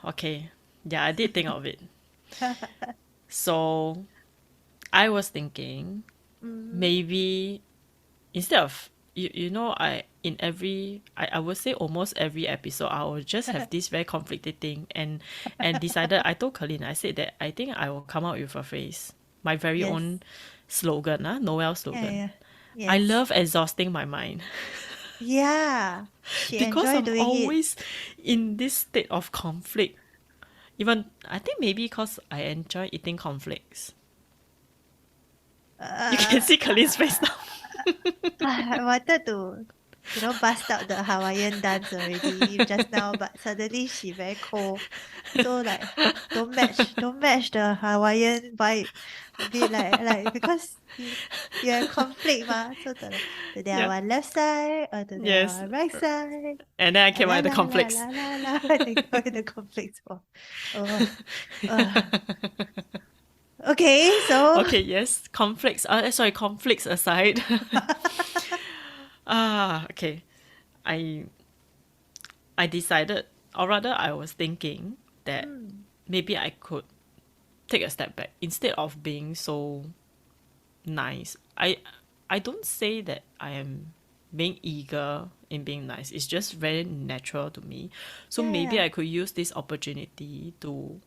Okay. Yeah, I did think of it. So I was thinking mm. maybe instead of I in I would say almost every episode I will just have this very conflicted thing and decided I told Kelyn, I said that I think I will come out with a phrase, my very Yes. own slogan, Noel Yeah, slogan. yeah. I Yes. love exhausting my mind Yeah. She because enjoyed I'm doing it. always in this state of conflict. Even I think maybe because I enjoy eating cornflakes. You can Uh, see Kelly's face now. I wanted to, bust out the Hawaiian dance already just now, but suddenly she very cold. So like, don't match the Hawaiian vibe. A bit like because you have conflict ma. So today I Yeah. want left side or today I Yes. want right side. And then I Ah, came la out with the la la cornflakes. la la la. They call it the conflicts for. Oh, uh, Okay, so Okay, yes, conflicts. Sorry, conflicts aside. Okay. I I decided, or rather, I was thinking that mm, maybe I could take a step back instead of being so nice. I don't say that I am being eager in being nice. It's just very natural to me. So yeah, maybe yeah, I could use this opportunity to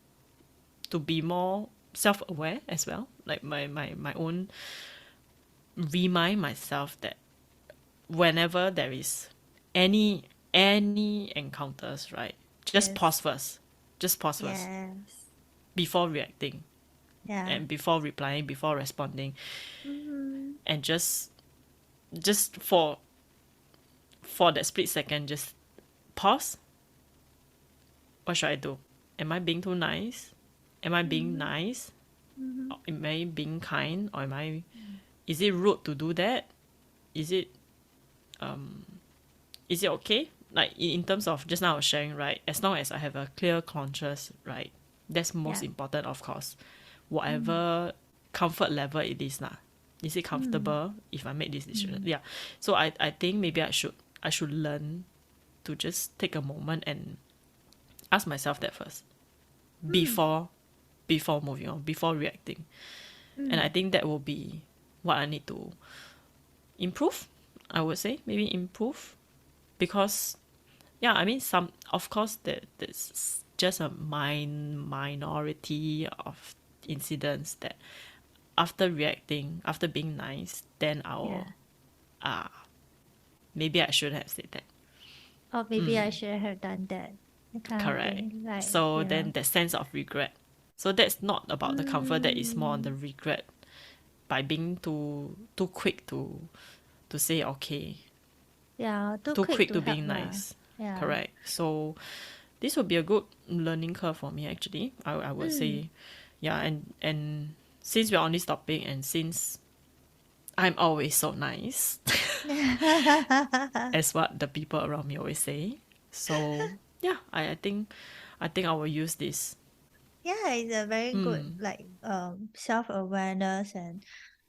be more self-aware as well. Like my own remind myself that whenever there is any encounters, right? Just pause yes, first. Just pause first yes, before reacting yeah, and before replying, before responding, mm, and just for that split second, just pause. What should I do? Am I being too nice? Am I being mm, nice? mm, Am I being kind? Or am I? mm, Is it rude to do that? Is it is it okay? Like in terms of just now I was sharing, right? As long as I have a clear conscience, right? That's most yeah, important, of course. mm, Whatever comfort level it is lah. Is it mm, comfortable if I make this decision? mm, Yeah. So I think maybe I should learn to just take a moment and ask myself that first mm, before before moving on, before reacting. And I mm, think that will be what I need to improve. I would say maybe improve because yeah, I mean some of course there's just a minority of incidents that after reacting, after being nice, then I yeah. will maybe I should have said that. Or maybe I should have done that. That kind of Correct. thing. Like, So then that sense of regret. So that's not about the comfort, that is more on the mm, regret by being too quick to say okay, yeah, too too quick quick to to help being lah. nice. Yeah. Correct. So this would be a good learning curve for me actually. I would Mm. say, yeah, and since we're on this topic and since I'm always so nice, as what the people around me always say. So yeah, I think I will use this. Yeah, it's a very good like self-awareness. And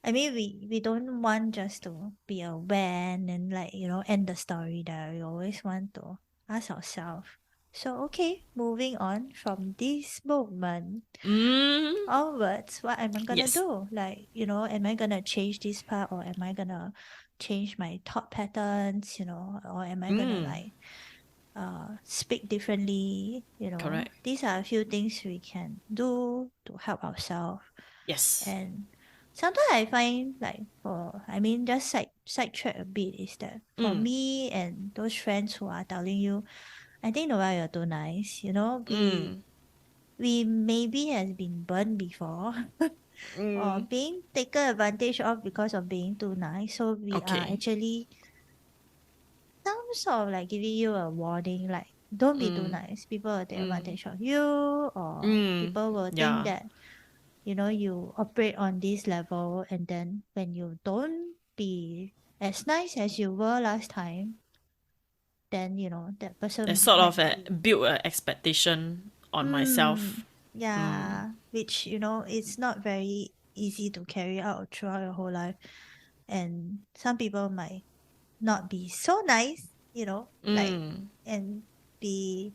I mean we don't want just to be aware and then like, end the story there. We always want to ask ourselves. So okay, moving on from this moment Mm, onwards, what am I gonna yes. do? Like, am I gonna change this part, or am I gonna change my thought patterns, or am I gonna Mm, like speak differently? correct. These are a few things we can do to help ourselves. Yes. And sometimes I find like, just sidetrack a bit, is that for Mm, me and those friends who are telling you, I think Noel, you're too nice. mm, We maybe has been burned before, or mm. being taken advantage of because of being too nice. So we are Okay. actually some sort of like giving you a warning, like don't be too Mm, nice. People will take mm, advantage of you, or mm. people will think Yeah. that you operate on this level, and then when you don't be as nice as you were last time, then that There's person sort of might a be. build a expectation on myself. Mm, Yeah, which it's not very easy to carry out throughout your whole life. And some people might not be so nice, like, mm, and be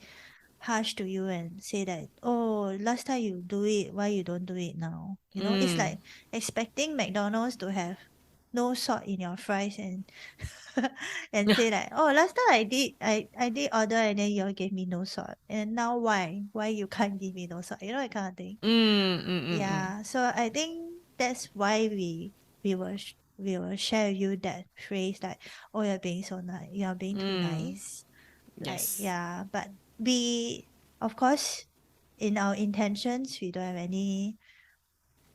harsh to you and say that, oh, last time you do it, why you don't do it now? It's mm. like expecting McDonald's to have no salt in your fries, and and say like, oh, last time I did order, and then you all gave me no salt, and now why you can't give me no salt, that kind of thing. Mm, mm, mm, mm. Yeah, so I think that's why we will share with you that phrase, like, oh, you're being so nice, you're being too Mm. nice. Like, Yes. yeah, but we, of course, in our intentions, we don't have any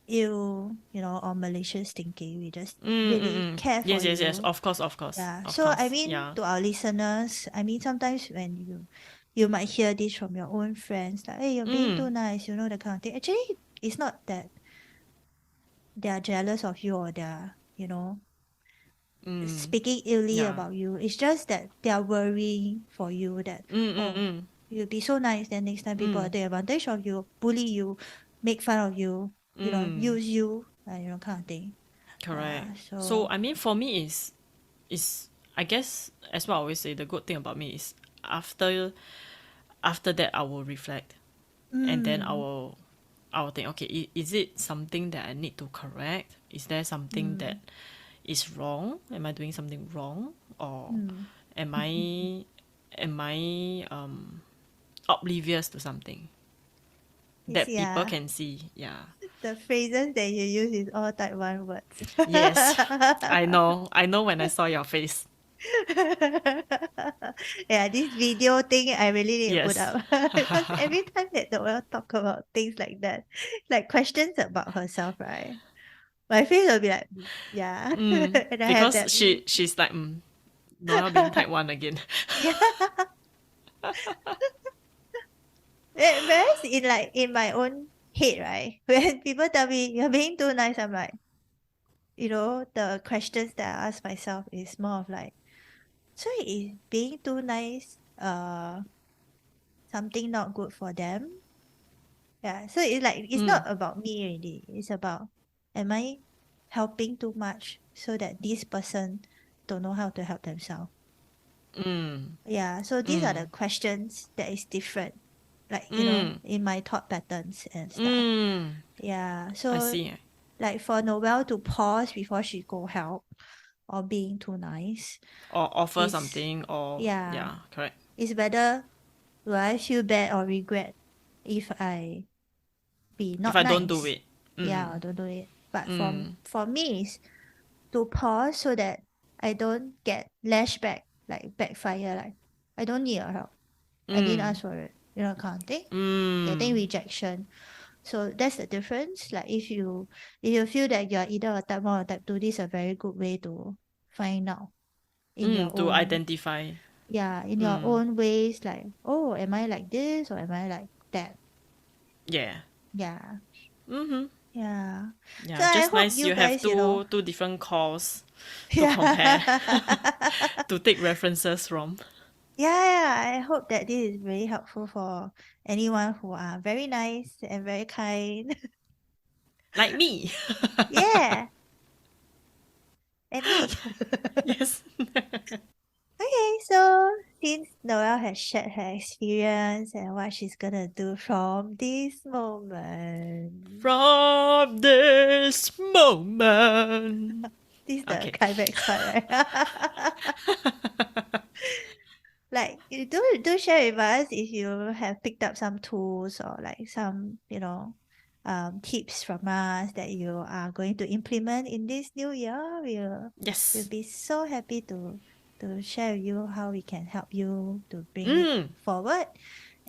ill, or malicious thinking. We just Mm, mm, really mm. care for Yes, yes, yes. you. Of course, of course, Yeah. of So I course. mean, Yeah. to our listeners, I mean, sometimes when you might hear this from your own friends, like, hey, you're being too Mm, nice, that kind of thing. Actually, it's not that they are jealous of you, or they're, mm. speaking illy Yeah. about you. It's just that they are worrying for you that, Mm, mm, oh, mm. you'll be so nice, then next time people will Mm, take advantage of you, bully you, make fun of you. use you, kind of thing. Correct. Yeah. So So. I mean, for me is I guess as what I always say, the good thing about me is after that I will reflect, and then Mm, I will think, okay, is it something that I need to correct? Is there something that mm, is wrong? Am I doing something wrong, or mm. am I am I oblivious to something It's, that people yeah. can see? Yeah. The phrases that you use is all type 1 words. Yes, I know. I know when I saw your face. Yeah, this video thing I really need to put Yes. up because every time that Noel talk about things like that, like questions about herself, right? My face will be like, yeah, and I have Because that. she's like, Noel being type 1 again. Yeah. Whereas in like in my own head, right? When people tell me you're being too nice, I'm like, the questions that I ask myself is more of like, so is being too nice something not good for them? Yeah. So it's like it's not about me really. It's about, am I helping too much so that this person don't know how to help themselves? Yeah. So these are the questions that is different. Like, in my thought patterns and stuff. Yeah. I So see. like for Noelle to pause before she go help or being too nice Or offer is, something, or yeah, yeah, correct. is whether do I feel bad or regret if I be If not I don't do nice. it. Yeah, or don't do it. But for me is to pause so that I don't get lash back, like backfire, like I don't need your help. I didn't ask for it. Kind of thing. Getting rejection. So that's the difference. Like if you feel that you're either a type 1 or type 2, this is a very good way to find out in your To own, identify. yeah, in your own ways, like, oh, am I like this or am I like that? Yeah. Yeah. Yeah. So Yeah, I just hope nice you you have guys, two different calls to compare, yeah. to take references from. Yeah, I hope that this is very helpful for anyone who are very nice and very kind. Like me. Yeah, and me. Yes. Okay, so since Noelle has shared her experience and what she's gonna do from this moment, From this moment. this is the Okay. climax part, right? Like, you do share with us if you have picked up some tools or like some tips from us that you are going to implement in this new year. We'll Yes. be so happy to share with you how we can help you to bring it forward.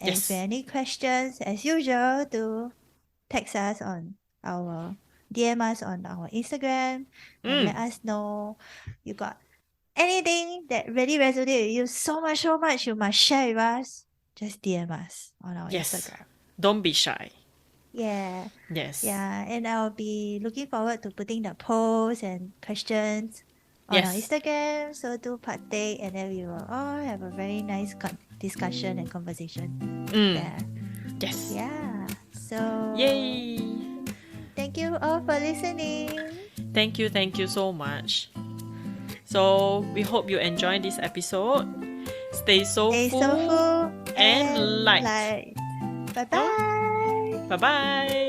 And if you have Yes. any questions, as usual, to text us on our DM us on our Instagram and let us know you got anything that really resonated with you so much, you must share with us. Just DM us on our Yes. Instagram. Don't be shy. Yeah. Yes. Yeah. And I'll be looking forward to putting the polls and questions on our Yes. Instagram. So do partake and then we will all have a very nice discussion and conversation there. Yes. Yeah. So Yay. thank you all for listening. Thank you so much. So we hope you enjoyed this episode. Stay Stay soulful soulful and and light. light. Bye Oh, bye. bye bye.